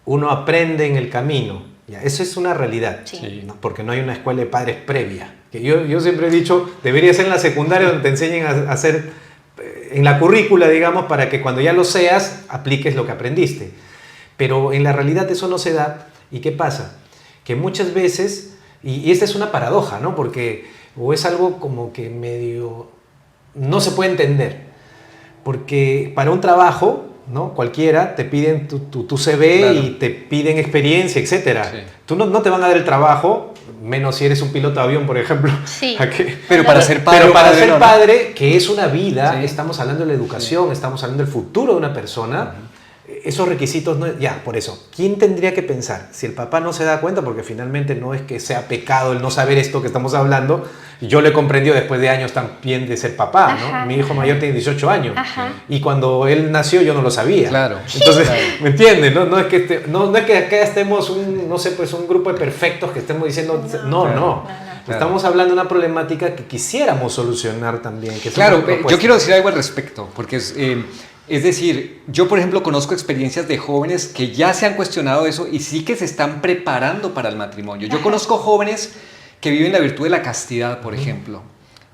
uno aprende en el camino. Ya, eso es una realidad, sí. ¿no? Porque no hay una escuela de padres previa. Que yo siempre he dicho, debería ser en la secundaria donde te enseñen a hacer... en la currícula, digamos, para que cuando ya lo seas, apliques lo que aprendiste. Pero en la realidad eso no se da. ¿Y qué pasa? Que muchas veces Y esta es una paradoja, ¿no? Porque o es algo como que medio no se puede entender. Porque para un trabajo, ¿no? Cualquiera, te piden tu CV, claro, y te piden experiencia, etc. Sí. Tú no te van a dar el trabajo, menos si eres un piloto de avión, por ejemplo. Sí. Pero para ser padre, que es una vida, sí, estamos hablando de la educación, sí, estamos hablando del futuro de una persona. Esos requisitos, no, ya, por eso, ¿quién tendría que pensar? Si el papá no se da cuenta, porque finalmente no es que sea pecado el no saber esto que estamos hablando, yo lo he comprendido después de años también de ser papá, ¿no? Ajá, mi hijo mayor tiene 18 años, ajá, y cuando él nació yo no lo sabía. Claro. Entonces, claro, ¿me entiendes? No es que acá estemos no sé, pues un grupo de perfectos que estemos diciendo, no. Estamos hablando de una problemática que quisiéramos solucionar también. Que claro, yo quiero decir algo al respecto, porque es decir, yo por ejemplo conozco experiencias de jóvenes que ya se han cuestionado eso y sí que se están preparando para el matrimonio. Yo conozco jóvenes que viven la virtud de la castidad, por ejemplo,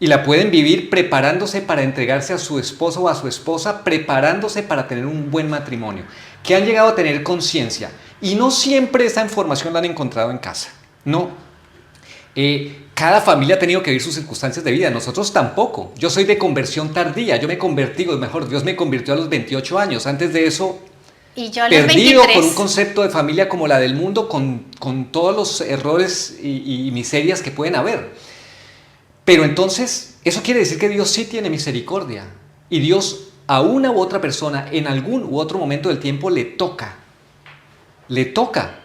y la pueden vivir preparándose para entregarse a su esposo o a su esposa, preparándose para tener un buen matrimonio, que han llegado a tener conciencia. Y no siempre esa información la han encontrado en casa, no. Cada familia ha tenido que vivir sus circunstancias de vida, nosotros tampoco. Yo soy de conversión tardía, yo me convertí, o mejor, Dios me convirtió a los 28 años. Antes de eso, y yo a los perdido 23. Con un concepto de familia como la del mundo, con todos los errores y miserias que pueden haber. Pero entonces, eso quiere decir que Dios sí tiene misericordia. Y Dios a una u otra persona, en algún u otro momento del tiempo, le toca. Le toca.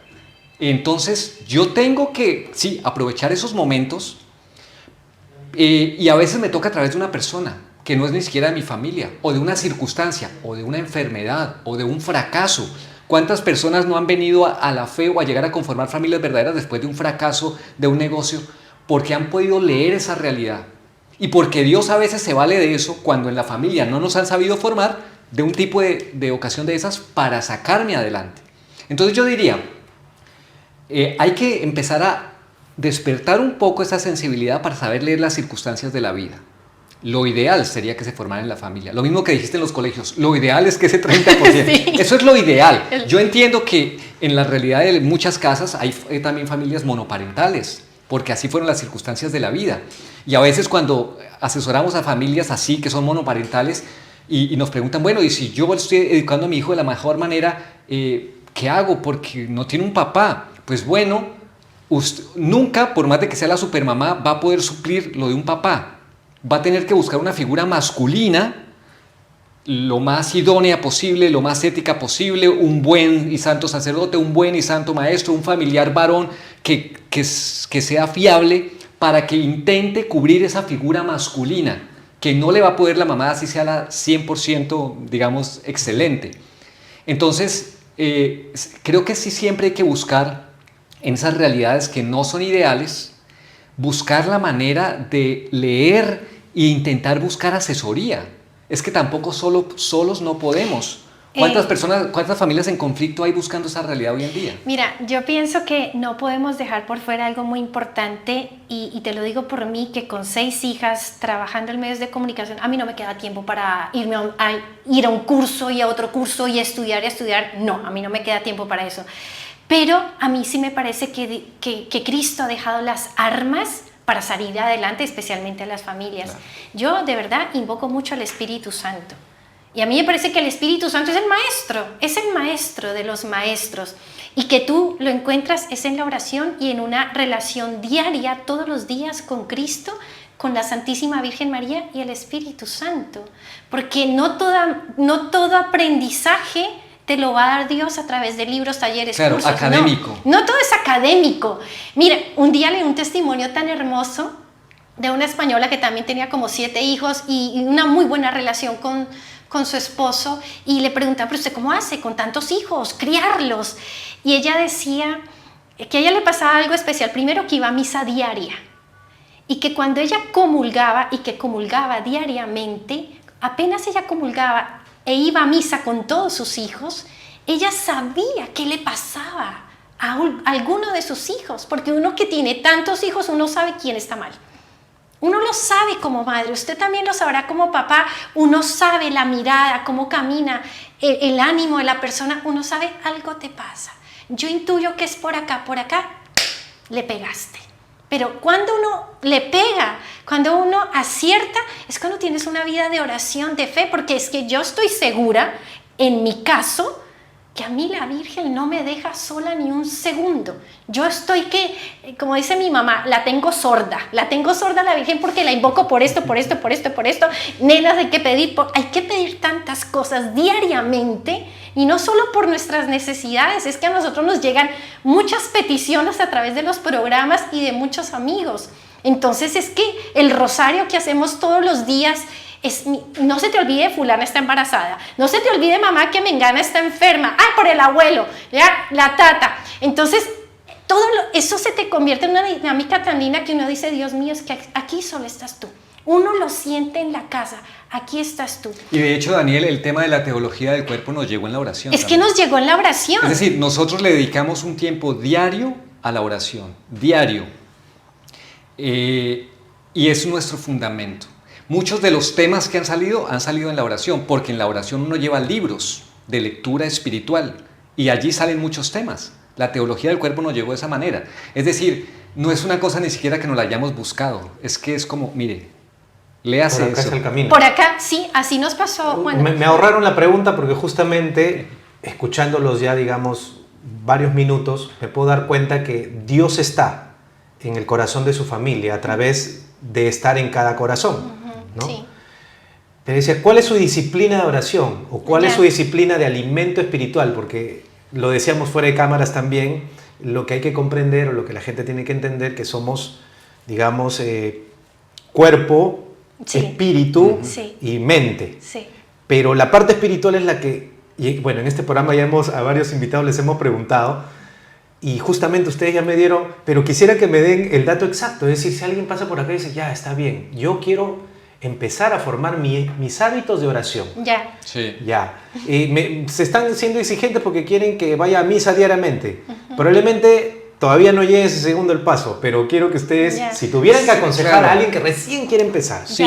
Entonces yo tengo que, sí, aprovechar esos momentos y a veces me toca a través de una persona que no es ni siquiera de mi familia, o de una circunstancia, o de una enfermedad, o de un fracaso. ¿Cuántas personas no han venido a la fe o a llegar a conformar familias verdaderas después de un fracaso de un negocio? Porque han podido leer esa realidad. Y porque Dios a veces se vale de eso cuando en la familia no nos han sabido formar, de un tipo de ocasión de esas para sacarme adelante. Entonces yo diría, hay que empezar a despertar un poco esa sensibilidad para saber leer las circunstancias de la vida. Lo ideal sería que se formara en la familia. Lo mismo que dijiste en los colegios, lo ideal es que ese 30%, sí, eso es lo ideal. Yo entiendo que en la realidad de muchas casas hay también familias monoparentales, porque así fueron las circunstancias de la vida. Y a veces cuando asesoramos a familias así, que son monoparentales, y nos preguntan, bueno, y si yo estoy educando a mi hijo de la mejor manera, ¿qué hago? Porque no tiene un papá. Pues bueno, usted nunca, por más de que sea la supermamá, va a poder suplir lo de un papá. Va a tener que buscar una figura masculina, lo más idónea posible, lo más ética posible, un buen y santo sacerdote, un buen y santo maestro, un familiar varón que sea fiable para que intente cubrir esa figura masculina, que no le va a poder la mamá así sea la 100%, digamos, excelente. Entonces, creo que sí siempre hay que buscar en esas realidades que no son ideales, buscar la manera de leer e intentar buscar asesoría. Es que tampoco solos no podemos. ¿Cuántas familias en conflicto hay buscando esa realidad hoy en día? Mira, yo pienso que no podemos dejar por fuera algo muy importante y te lo digo por mí, que con 6 hijas trabajando en medios de comunicación, a mí no me queda tiempo para irme a ir a un curso y a otro curso y estudiar. No, a mí no me queda tiempo para eso. Pero a mí sí me parece que Cristo ha dejado las armas para salir adelante, especialmente a las familias. Claro. Yo de verdad invoco mucho al Espíritu Santo. Y a mí me parece que el Espíritu Santo es el maestro de los maestros. Y que tú lo encuentras es en la oración y en una relación diaria, todos los días con Cristo, con la Santísima Virgen María y el Espíritu Santo. Porque no todo aprendizaje te lo va a dar Dios a través de libros, talleres, claro, cursos. Académico. No todo es académico. Mira, un día leí un testimonio tan hermoso de una española que también tenía como 7 hijos y una muy buena relación con su esposo, y le preguntaba, ¿pero usted cómo hace con tantos hijos, criarlos? Y ella decía que a ella le pasaba algo especial. Primero, que iba a misa diaria, y que cuando ella comulgaba, y que comulgaba diariamente, apenas ella comulgaba e iba a misa con todos sus hijos, ella sabía qué le pasaba a alguno de sus hijos, porque uno que tiene tantos hijos, uno sabe quién está mal. Uno lo sabe como madre, usted también lo sabrá como papá, uno sabe la mirada, cómo camina, el ánimo de la persona, uno sabe algo te pasa. Yo intuyo que es por acá, le pegaste. pero cuando uno le pega, cuando uno acierta, es cuando tienes una vida de oración, de fe, porque es que yo estoy segura, en mi caso, que a mí la Virgen no me deja sola ni un segundo. Yo estoy que, como dice mi mamá, la tengo sorda a la Virgen porque la invoco por esto, nenas hay que pedir tantas cosas diariamente, y no solo por nuestras necesidades, es que a nosotros nos llegan muchas peticiones a través de los programas y de muchos amigos. Entonces es que el rosario que hacemos todos los días, no se te olvide fulana está embarazada, no se te olvide mamá que mengana está enferma, ay, por el abuelo, ya, la tata. Entonces eso se te convierte en una dinámica tan linda que uno dice, Dios mío, es que aquí solo estás tú. Uno lo siente en la casa, aquí estás tú. Y de hecho, Daniel, el tema de la teología del cuerpo nos llegó en la oración. Es también. Que nos llegó en la oración. Es decir, nosotros le dedicamos un tiempo diario a la oración, diario. Y es nuestro fundamento. Muchos de los temas que han salido en la oración, porque en la oración uno lleva libros de lectura espiritual y allí salen muchos temas. La teología del cuerpo nos llegó de esa manera. Es decir, no es una cosa ni siquiera que nos la hayamos buscado, es que es como, mire, léase por acá eso. Es el camino. Por acá, sí, así nos pasó. Bueno, me ahorraron la pregunta porque justamente escuchándolos ya, digamos, varios minutos, me puedo dar cuenta que Dios está en el corazón de su familia a través de estar en cada corazón. ¿No? Sí. Pero decía, ¿cuál es su disciplina de oración? ¿O cuál es su disciplina de alimento espiritual? Porque lo decíamos fuera de cámaras también, lo que hay que comprender o lo que la gente tiene que entender, que somos, digamos, cuerpo, espíritu y mente. Sí. Pero la parte espiritual es la que, y bueno, en este programa ya a varios invitados les hemos preguntado, y justamente ustedes ya me dieron, pero quisiera que me den el dato exacto. Es decir, si alguien pasa por acá y dice, ya, está bien, yo quiero empezar a formar mis hábitos de oración. Ya. Sí. Ya. Se están siendo exigentes porque quieren que vaya a misa diariamente. Probablemente todavía no llegue ese segundo el paso, pero quiero que ustedes, si tuvieran que aconsejar a alguien que recién quiere empezar. Sí,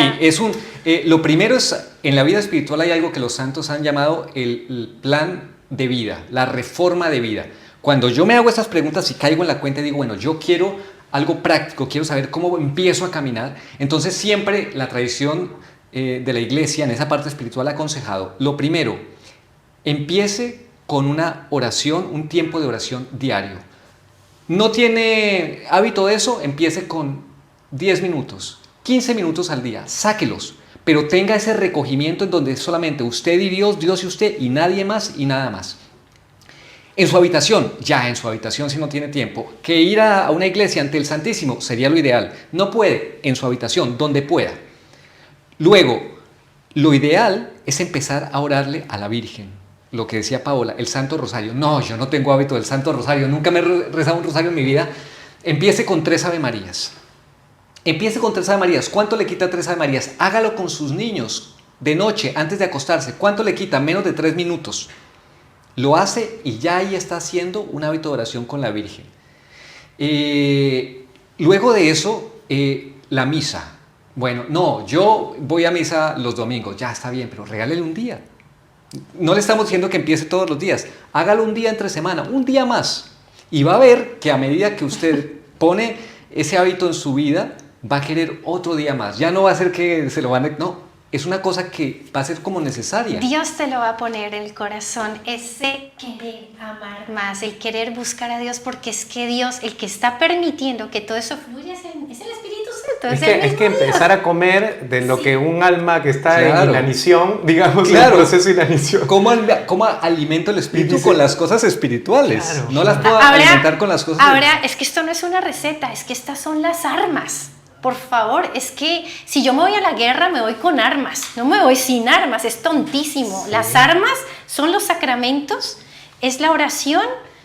lo primero es, en la vida espiritual hay algo que los santos han llamado el plan de vida, la reforma de vida. Cuando yo me hago estas preguntas y caigo en la cuenta y digo, bueno, yo quiero algo práctico, quiero saber cómo empiezo a caminar, entonces siempre la tradición de la iglesia en esa parte espiritual ha aconsejado, lo primero, empiece con una oración, un tiempo de oración diario. No tiene hábito de eso, empiece con 10 minutos, 15 minutos al día, sáquelos, pero tenga ese recogimiento en donde solamente usted y Dios, Dios y usted y nadie más y nada más. En su habitación si no tiene tiempo, que ir a una iglesia ante el Santísimo sería lo ideal. No puede, en su habitación, donde pueda. Luego, lo ideal es empezar a orarle a la Virgen. Lo que decía Paola, el Santo Rosario. No, yo no tengo hábito del Santo Rosario, nunca me he rezado un rosario en mi vida. Empiece con 3 Ave Marías. ¿Cuánto le quita 3 Ave Marías? Hágalo con sus niños de noche, antes de acostarse. ¿Cuánto le quita? Menos de 3 minutos. Lo hace y ya ahí está haciendo un hábito de oración con la Virgen. Luego de eso, la misa. Bueno, no, yo voy a misa los domingos, ya está bien, pero regálele un día. No le estamos diciendo que empiece todos los días, hágalo un día entre semana, un día más. Y va a ver que a medida que usted pone ese hábito en su vida, va a querer otro día más. Ya no va a ser que se lo van a... No. Es una cosa que va a ser como necesaria. Dios te lo va a poner en el corazón, ese querer amar más, el querer buscar a Dios, porque es que Dios, el que está permitiendo que todo eso fluya, es el Espíritu Santo. Es que empezar a comer de lo que un alma que está en inanición, digamos, en el proceso de inanición. ¿Cómo alimento el espíritu con las cosas espirituales? Claro. No las puedo alimentar con las cosas... Ahora, es que esto no es una receta, es que estas son las armas. Por favor, es que si yo me voy a la guerra, me voy con armas, no me voy sin armas, es tontísimo. Sí. Las armas son los sacramentos, es la oración,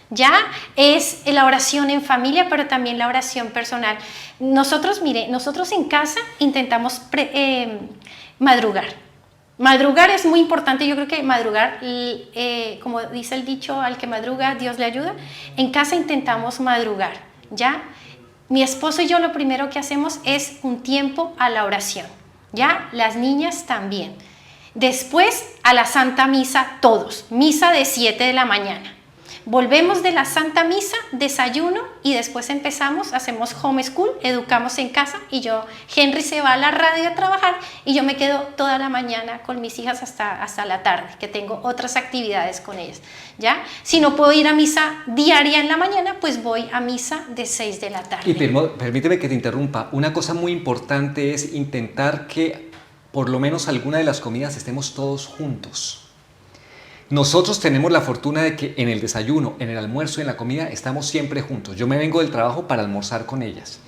ya es la oración en familia, pero también la oración personal. Nosotros en casa intentamos madrugar. Madrugar es muy importante, yo creo que madrugar, como dice el dicho, al que madruga, Dios le ayuda. En casa intentamos madrugar, ¿ya? Mi esposo y yo lo primero que hacemos es un tiempo a la oración, ¿ya? Las niñas también. Después a la Santa Misa todos, misa de 7 de la mañana. volvemos de la Santa Misa, desayuno y después hacemos homeschool, educamos en casa y Henry se va a la radio a trabajar y yo me quedo toda la mañana con mis hijas hasta la tarde, que tengo otras actividades con ellas, ¿ya? Si no puedo ir a misa diaria en la mañana, pues voy a misa de 6 de la tarde. Y permíteme que te interrumpa, una cosa muy importante es intentar que por lo menos alguna de las comidas estemos todos juntos. Nosotros tenemos la fortuna de que en el desayuno, en el almuerzo y en la comida estamos siempre juntos. Yo me vengo del trabajo para almorzar con ellas.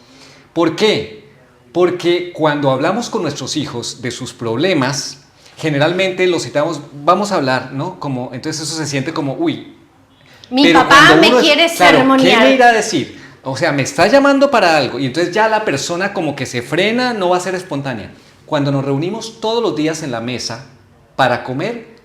¿Por qué? Porque cuando hablamos con nuestros hijos de sus problemas, generalmente los citamos, vamos a hablar, ¿no? Entonces eso se siente como, uy. Mi papá me quiere sermonear. ¿Qué me irá a decir? O sea, me está llamando para algo y entonces ya la persona como que se frena, no va a ser espontánea. Cuando nos reunimos todos los días en la mesa para comer,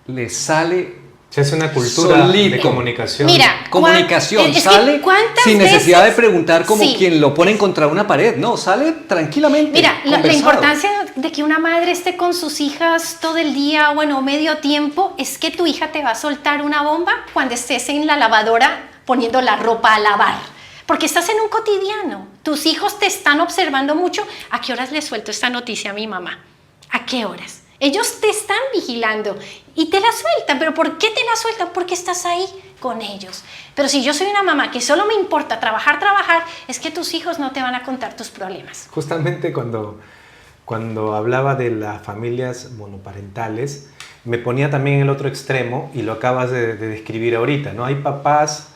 les sale se hace una cultura solito. De comunicación. Mira, comunicación sale sin necesidad de preguntar como quien lo pone contra una pared. No, sale tranquilamente. Mira, la importancia de que una madre esté con sus hijas todo el día, medio tiempo, es que tu hija te va a soltar una bomba cuando estés en la lavadora poniendo la ropa a lavar. Porque estás en un cotidiano. Tus hijos te están observando mucho. ¿A qué horas le suelto esta noticia a mi mamá? ¿A qué horas? Ellos te están vigilando y te la sueltan. ¿Pero por qué te la sueltan? Porque estás ahí con ellos. Pero si yo soy una mamá que solo me importa trabajar, es que tus hijos no te van a contar tus problemas. Justamente cuando hablaba de las familias monoparentales, me ponía también en el otro extremo y lo acabas de describir ahorita, ¿no? Hay papás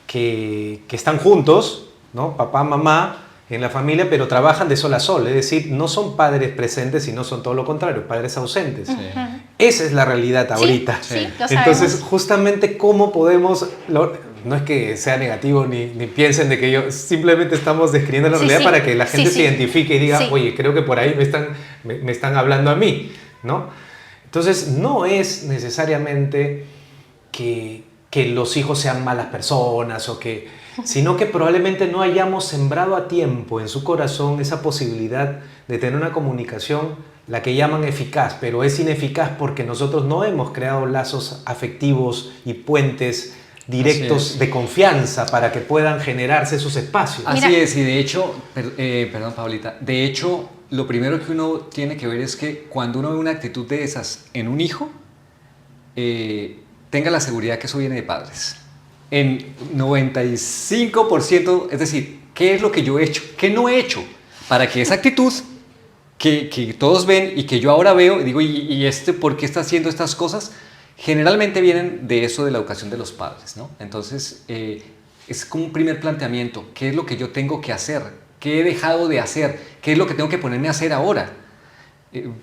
que están juntos, ¿no? Papá, mamá, en la familia, pero trabajan de sol a sol, es decir, no son padres presentes, sino son todo lo contrario, padres ausentes. Sí. Esa es la realidad ahorita. Sí, lo Entonces, sabemos. justamente, ¿cómo podemos...? No es que sea negativo ni piensen de que simplemente estamos describiendo la realidad para que la gente se identifique y diga, oye, creo que por ahí me están hablando a mí, ¿no? Entonces, no es necesariamente que los hijos sean malas personas sino que probablemente no hayamos sembrado a tiempo en su corazón esa posibilidad de tener una comunicación, la que llaman eficaz, pero es ineficaz porque nosotros no hemos creado lazos afectivos y puentes directos de confianza para que puedan generarse esos espacios. Así es, y de hecho, perdón Paulita, de hecho lo primero que uno tiene que ver es que cuando uno ve una actitud de esas en un hijo, tenga la seguridad que eso viene de padres. En 95%, es decir, ¿qué es lo que yo he hecho? ¿Qué no he hecho? Para que esa actitud que todos ven y que yo ahora veo, y digo, ¿y por qué está haciendo estas cosas? Generalmente vienen de eso de la educación de los padres, ¿no? Entonces, es como un primer planteamiento. ¿Qué es lo que yo tengo que hacer? ¿Qué he dejado de hacer? ¿Qué es lo que tengo que ponerme a hacer ahora?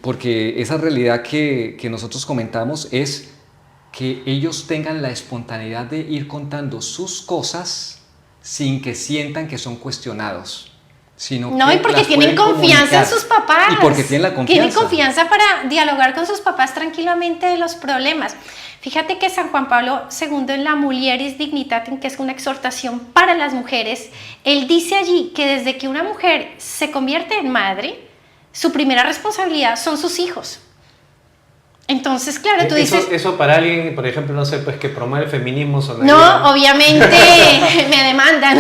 Porque esa realidad que nosotros comentamos es que ellos tengan la espontaneidad de ir contando sus cosas sin que sientan que son cuestionados. Sino no, y porque tienen confianza en sus papás. Y porque tienen la confianza. Tienen confianza para dialogar con sus papás tranquilamente de los problemas. Fíjate que San Juan Pablo II en la Mulieris Dignitatem, que es una exhortación para las mujeres, él dice allí que desde que una mujer se convierte en madre, su primera responsabilidad son sus hijos. Entonces, claro, tú dices... Eso para alguien, por ejemplo, no sé, pues que promueve el feminismo... No, obviamente me demandan,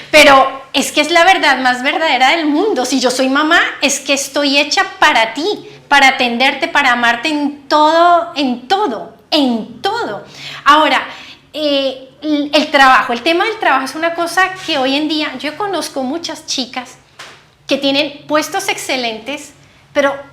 pero es que es la verdad más verdadera del mundo. Si yo soy mamá, es que estoy hecha para ti, para atenderte, para amarte en todo, en todo, en todo. Ahora, el trabajo, el tema del trabajo es una cosa que hoy en día, yo conozco muchas chicas que tienen puestos excelentes, pero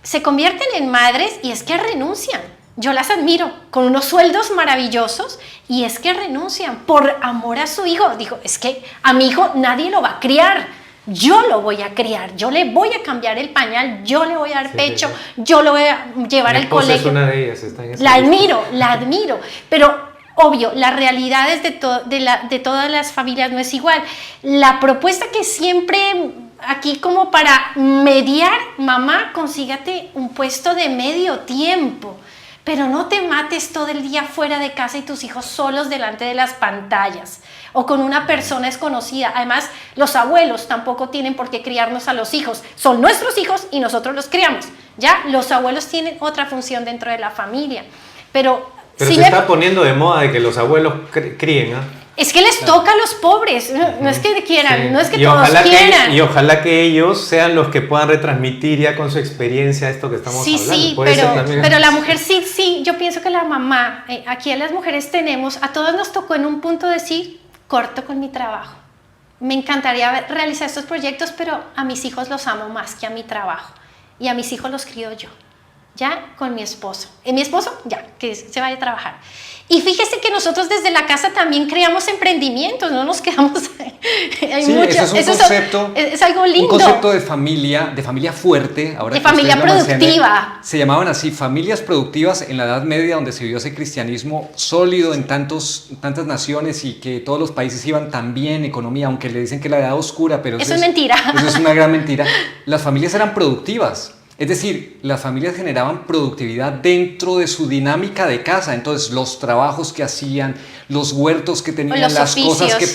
se convierten en madres y es que renuncian. Yo las admiro con unos sueldos maravillosos y es que renuncian por amor a su hijo. Digo, es que a mi hijo nadie lo va a criar, yo lo voy a criar, yo le voy a cambiar el pañal, yo le voy a dar pecho, yo lo voy a llevar al colegio. Es una de ellas, está en esa la admiro, pero obvio, las realidades de todas las familias no es igual. La propuesta que siempre... Aquí como para mediar, mamá, consígate un puesto de medio tiempo, pero no te mates todo el día fuera de casa y tus hijos solos delante de las pantallas o con una persona desconocida. Además, los abuelos tampoco tienen por qué criarnos a los hijos, son nuestros hijos y nosotros los criamos. Ya, los abuelos tienen otra función dentro de la familia, pero Pero sí se está poniendo de moda de que los abuelos críen, ¿ah? Es que les toca a los pobres, no es que quieran, Sí. no es que Y todos quieran. y ojalá que ellos sean los que puedan retransmitir ya con su experiencia esto que estamos Sí, hablando. sí, Puede ser también. pero la mujer sí, yo pienso que la mamá, aquí a las mujeres a todos nos tocó en un punto decir, corto con mi trabajo. Me encantaría realizar estos proyectos, pero a mis hijos los amo más que a mi trabajo. Y a mis hijos los crío yo, ya con mi esposo. Mi esposo, ya, que se vaya a trabajar. Y fíjese que nosotros desde la casa también creamos emprendimientos, no nos quedamos hay sí, mucho, eso es un concepto, es algo lindo. Un concepto de familia fuerte. Ahora de que familia ustedes lo mencionan, productiva. se llamaban así, familias productivas en la Edad Media, donde se vio ese cristianismo sólido en tantas naciones y que todos los países iban tan bien, economía, aunque le dicen que la Edad Oscura, pero eso es mentira. Eso es una gran mentira. Las familias eran productivas. Es decir, las familias generaban productividad dentro de su dinámica de casa. Entonces, los trabajos que hacían, los huertos que tenían, las cosas que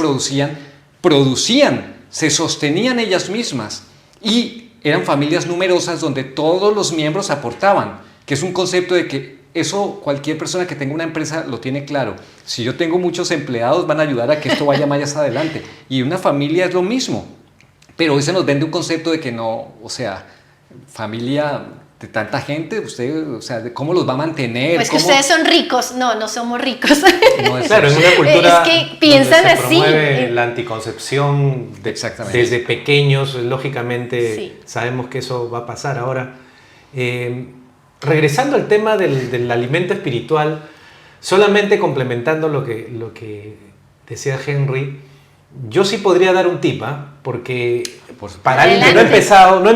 producían, se sostenían ellas mismas. Y eran familias numerosas donde todos los miembros aportaban, que es un concepto de que eso cualquier persona que tenga una empresa lo tiene claro. Si yo tengo muchos empleados, van a ayudar a que esto vaya más adelante. Y una familia es lo mismo. Pero hoy se nos vende un concepto de que no, o sea, familia de tanta gente, usted, o sea, ¿cómo los va a mantener? Pues que ustedes son ricos. No somos ricos. No, claro, en una cultura es que piensan donde se así. promueve la anticoncepción desde pequeños, lógicamente Sí. sabemos que eso va a pasar. Ahora, regresando al tema del alimento espiritual, solamente complementando lo que decía Henry, yo sí podría dar un tip, ¿eh? Porque para alguien que no ha empezado, va a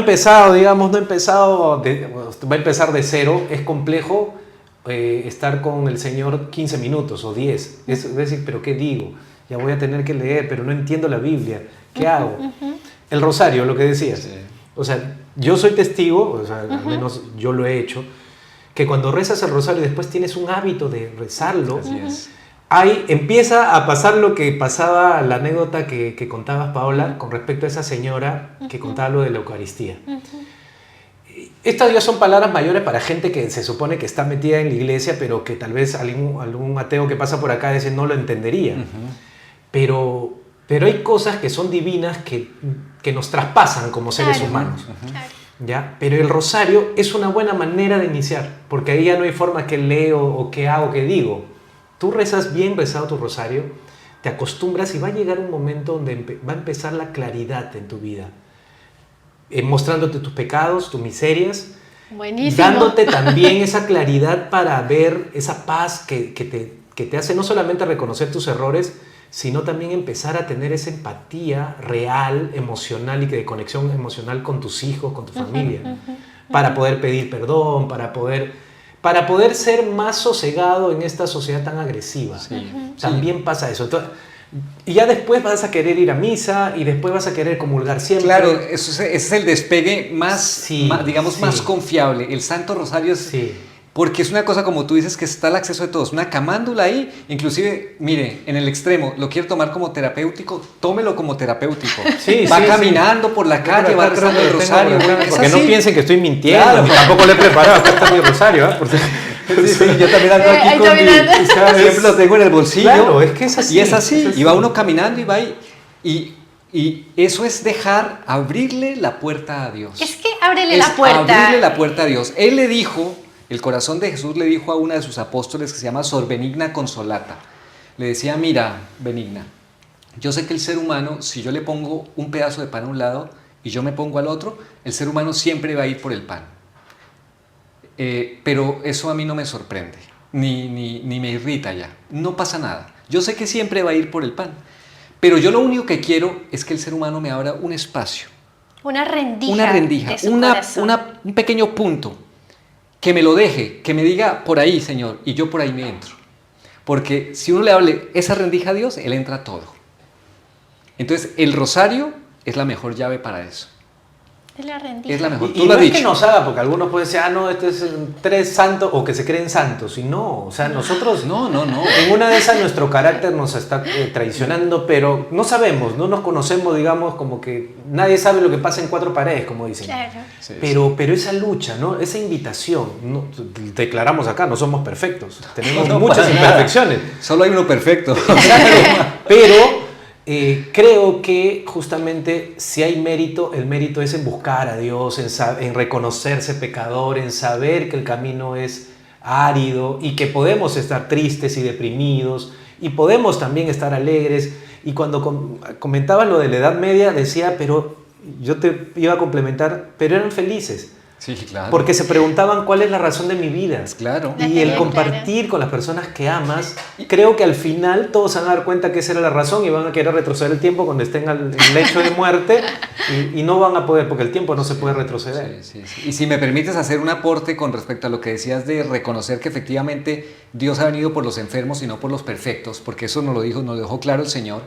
empezar de cero, es complejo estar con el Señor 15 minutos o 10. Es decir, ¿pero qué digo? Ya voy a tener que leer, pero no entiendo la Biblia. ¿Qué hago? El rosario, lo que decías. Sí. O sea, yo soy testigo, o sea, al menos yo lo he hecho, que cuando rezas el rosario y después tienes un hábito de rezarlo, así es. Ahí empieza a pasar lo que pasaba, la anécdota que contabas, Paola, con respecto a esa señora que contaba lo de la Eucaristía. Estas ya son palabras mayores para gente que se supone que está metida en la iglesia, pero que tal vez algún ateo que pasa por acá no lo entendería. Pero hay cosas que son divinas que nos traspasan como seres humanos. ¿Ya? Pero el rosario es una buena manera de iniciar, porque ahí ya no hay forma que leo o que hago, que digo. Tú rezas bien rezado tu rosario, te acostumbras y va a llegar un momento donde va a empezar la claridad en tu vida, mostrándote tus pecados, tus miserias, buenísimo, dándote también esa claridad para ver esa paz que te hace no solamente reconocer tus errores, sino también empezar a tener esa empatía real, emocional y de conexión emocional con tus hijos, con tu familia, para poder pedir perdón, para poder ser más sosegado en esta sociedad tan agresiva. Sí. También pasa eso. Entonces, y ya después vas a querer ir a misa y después vas a querer comulgar siempre. Claro, ese es el despegue más confiable. El Santo Rosario es... Sí. Porque es una cosa, como tú dices, que está al acceso de todos. Una camándula ahí, inclusive, mire, en el extremo, lo quiero tomar como terapéutico, tómelo como terapéutico. Va caminando por la calle, va rezando el rosario. Porque no piensen que estoy mintiendo, claro. Tampoco lo he preparado, acá está mi rosario. Yo también ando aquí con siempre lo tengo en el bolsillo. Claro, es que es así. Y es así, y va uno caminando y va y eso es abrirle la puerta a Dios. Es que ábrele la puerta. Abrirle la puerta a Dios. Él le dijo... El corazón de Jesús le dijo a una de sus apóstoles que se llama Sor Benigna Consolata. Le decía, mira, Benigna, yo sé que el ser humano, si yo le pongo un pedazo de pan a un lado y yo me pongo al otro, el ser humano siempre va a ir por el pan. Pero eso a mí no me sorprende, ni me irrita ya. No pasa nada. Yo sé que siempre va a ir por el pan. Pero yo lo único que quiero es que el ser humano me abra un espacio. Una rendija. Un pequeño punto. Que me lo deje, que me diga por ahí, Señor, y yo por ahí me entro. Porque si uno le hable esa rendija a Dios, Él entra a todo. Entonces, el rosario es la mejor llave para eso. Es la rendija. Es la mejor. Y Tú lo no has es que dicho. nos haga, porque algunos pueden decir, no, este es tres santos, o que se creen santos, y no, o sea, nosotros, No. en una de esas nuestro carácter nos está traicionando, pero no sabemos, no nos conocemos, digamos, como que nadie sabe lo que pasa en cuatro paredes, como dicen. Claro. Sí, Pero esa lucha, ¿no? Esa invitación, ¿no? Declaramos acá, no somos perfectos, tenemos No, muchas para nada. imperfecciones. Solo hay uno perfecto. Pero creo que justamente si hay mérito, el mérito es en buscar a Dios, en reconocerse pecador, en saber que el camino es árido y que podemos estar tristes y deprimidos y podemos también estar alegres. Y cuando comentabas lo de la Edad Media, decía, pero yo te iba a complementar, pero eran felices. Sí, claro. Porque se preguntaban cuál es la razón de mi vida. Claro. La Y tenían el compartir con las personas que amas, creo que al final todos se van a dar cuenta que esa era la razón y van a querer retroceder el tiempo cuando estén en el lecho de muerte y no van a poder, porque el tiempo no se puede retroceder. Sí. Y si me permites hacer un aporte con respecto a lo que decías de reconocer que efectivamente Dios ha venido por los enfermos y no por los perfectos, porque eso nos lo dejó claro el Señor.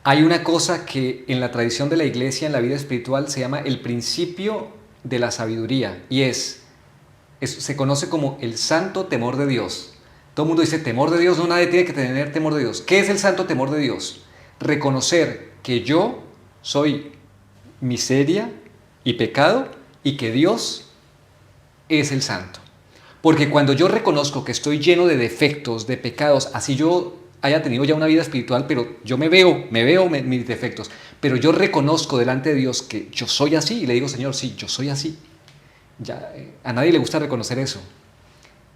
Hay una cosa que en la tradición de la iglesia, en la vida espiritual, se llama el principio de la sabiduría, y se conoce como el santo temor de Dios. Todo el mundo dice temor de Dios, no, nadie tiene que tener temor de Dios. ¿Qué es el santo temor de Dios? Reconocer que yo soy miseria y pecado y que Dios es el santo. Porque cuando yo reconozco que estoy lleno de defectos, de pecados, así yo haya tenido ya una vida espiritual, pero yo me veo mis defectos, pero yo reconozco delante de Dios que yo soy así y le digo, Señor, sí, yo soy así. Ya, a nadie le gusta reconocer eso.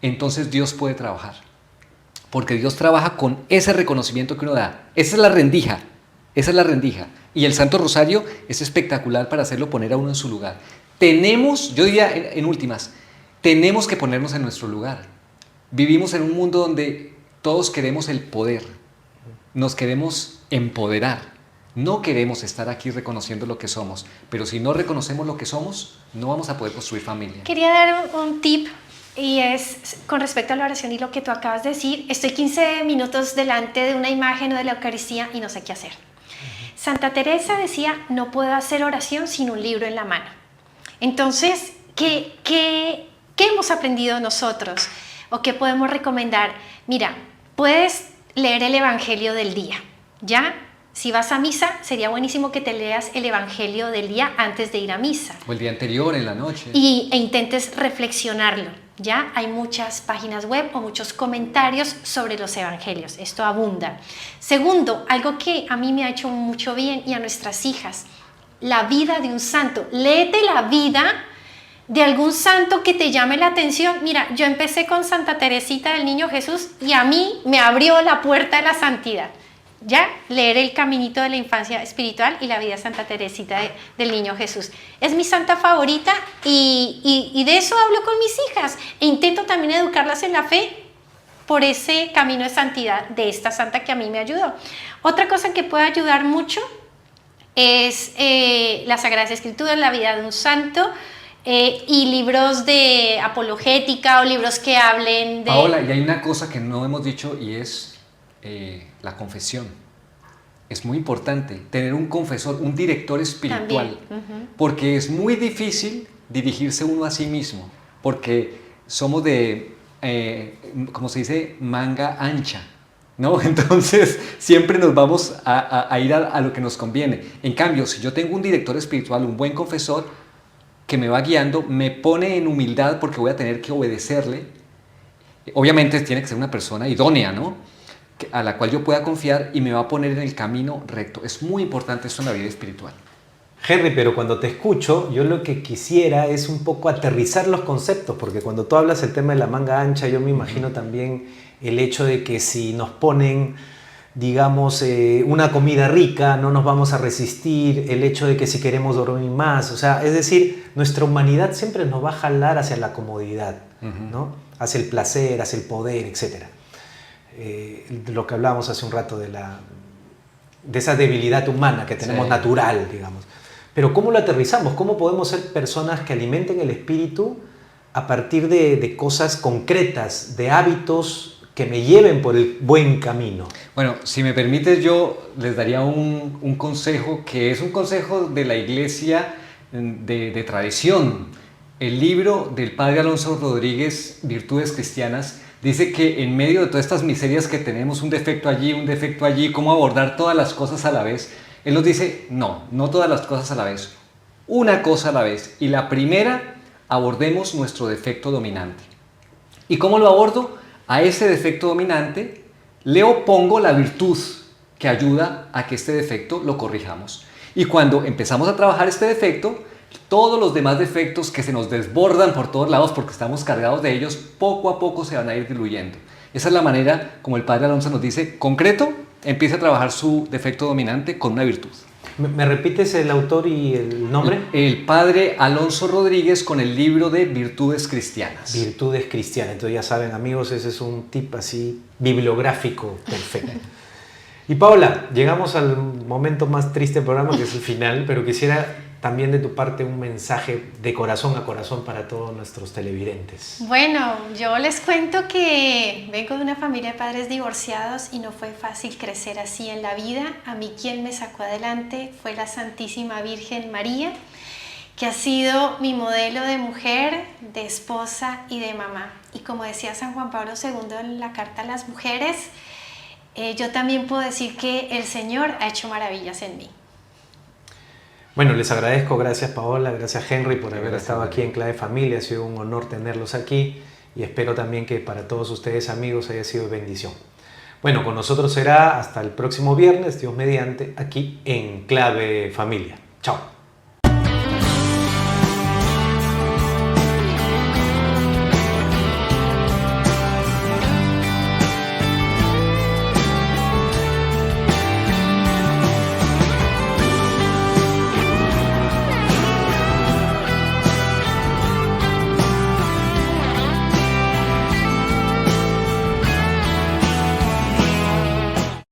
Entonces Dios puede trabajar, porque Dios trabaja con ese reconocimiento que uno da. Esa es la rendija. Y el Santo Rosario es espectacular para hacerlo poner a uno en su lugar. Yo diría en últimas, tenemos que ponernos en nuestro lugar. Vivimos en un mundo donde todos queremos el poder, nos queremos empoderar, no queremos estar aquí reconociendo lo que somos, pero si no reconocemos lo que somos, no vamos a poder construir familia. Quería dar un tip y es con respecto a la oración y lo que tú acabas de decir. Estoy 15 minutos delante de una imagen o de la Eucaristía y no sé qué hacer. Santa Teresa decía, no puedo hacer oración sin un libro en la mano. Entonces, ¿qué hemos aprendido nosotros? ¿O qué podemos recomendar? Mira, puedes leer el Evangelio del día, ¿ya? Si vas a misa, sería buenísimo que te leas el Evangelio del día antes de ir a misa. O el día anterior, en la noche. E intentes reflexionarlo, ¿ya? Hay muchas páginas web o muchos comentarios sobre los Evangelios. Esto abunda. Segundo, algo que a mí me ha hecho mucho bien y a nuestras hijas, la vida de un santo. Léete la vida de algún santo que te llame la atención. Mira, yo empecé con Santa Teresita del Niño Jesús y a mí me abrió la puerta de la santidad. Ya, leer el caminito de la infancia espiritual y la vida de Santa Teresita del Niño Jesús. Es mi santa favorita y de eso hablo con mis hijas e intento también educarlas en la fe por ese camino de santidad de esta santa que a mí me ayudó. Otra cosa que puede ayudar mucho es las Sagradas Escrituras, la vida de un santo, y libros de apologética o libros que hablen de... Paola, y hay una cosa que no hemos dicho y es la confesión. Es muy importante tener un confesor, un director espiritual, porque es muy difícil dirigirse uno a sí mismo, porque somos de, como se dice, manga ancha, ¿no? Entonces siempre nos vamos a ir a lo que nos conviene. En cambio, si yo tengo un director espiritual, un buen confesor que me va guiando, me pone en humildad porque voy a tener que obedecerle. Obviamente tiene que ser una persona idónea, ¿no? A la cual yo pueda confiar y me va a poner en el camino recto. Es muy importante esto en la vida espiritual. Henry, pero cuando te escucho, yo lo que quisiera es un poco aterrizar los conceptos, porque cuando tú hablas el tema de la manga ancha, yo me imagino también el hecho de que si nos ponen, digamos, una comida rica, no nos vamos a resistir, el hecho de que si queremos dormir más, o sea, es decir, nuestra humanidad siempre nos va a jalar hacia la comodidad, ¿no? Hacia el placer, hacia el poder, etc. Lo que hablábamos hace un rato de esa debilidad humana que tenemos natural, digamos. Pero ¿cómo lo aterrizamos? ¿Cómo podemos ser personas que alimenten el espíritu a partir de cosas concretas, de hábitos que me lleven por el buen camino? Bueno, si me permites, yo les daría un consejo que es un consejo de la iglesia, de tradición. El libro del padre Alonso Rodríguez, Virtudes Cristianas, dice que en medio de todas estas miserias que tenemos, un defecto allí, cómo abordar todas las cosas a la vez, él nos dice, no todas las cosas a la vez, una cosa a la vez. Y la primera, abordemos nuestro defecto dominante. ¿Y cómo lo abordo? A ese defecto dominante le opongo la virtud que ayuda a que este defecto lo corrijamos. Y cuando empezamos a trabajar este defecto, todos los demás defectos que se nos desbordan por todos lados porque estamos cargados de ellos, poco a poco se van a ir diluyendo. Esa es la manera como el padre Alonso nos dice, concreto, empieza a trabajar su defecto dominante con una virtud. ¿Me repites el autor y el nombre? El padre Alonso Rodríguez con el libro de Virtudes Cristianas. Virtudes Cristianas. Entonces ya saben, amigos, ese es un tip así bibliográfico perfecto. Y Paola, llegamos al momento más triste del programa, que es el final, pero quisiera también de tu parte un mensaje de corazón a corazón para todos nuestros televidentes. Bueno, yo les cuento que vengo de una familia de padres divorciados y no fue fácil crecer así en la vida. A mí quien me sacó adelante fue la Santísima Virgen María, que ha sido mi modelo de mujer, de esposa y de mamá. Y como decía San Juan Pablo II en la Carta a las Mujeres, yo también puedo decir que el Señor ha hecho maravillas en mí. Bueno, les agradezco, gracias Paola, gracias Henry por haber estado aquí en Clave Familia, ha sido un honor tenerlos aquí y espero también que para todos ustedes amigos haya sido de bendición. Bueno, con nosotros será hasta el próximo viernes, Dios mediante, aquí en Clave Familia. Chao.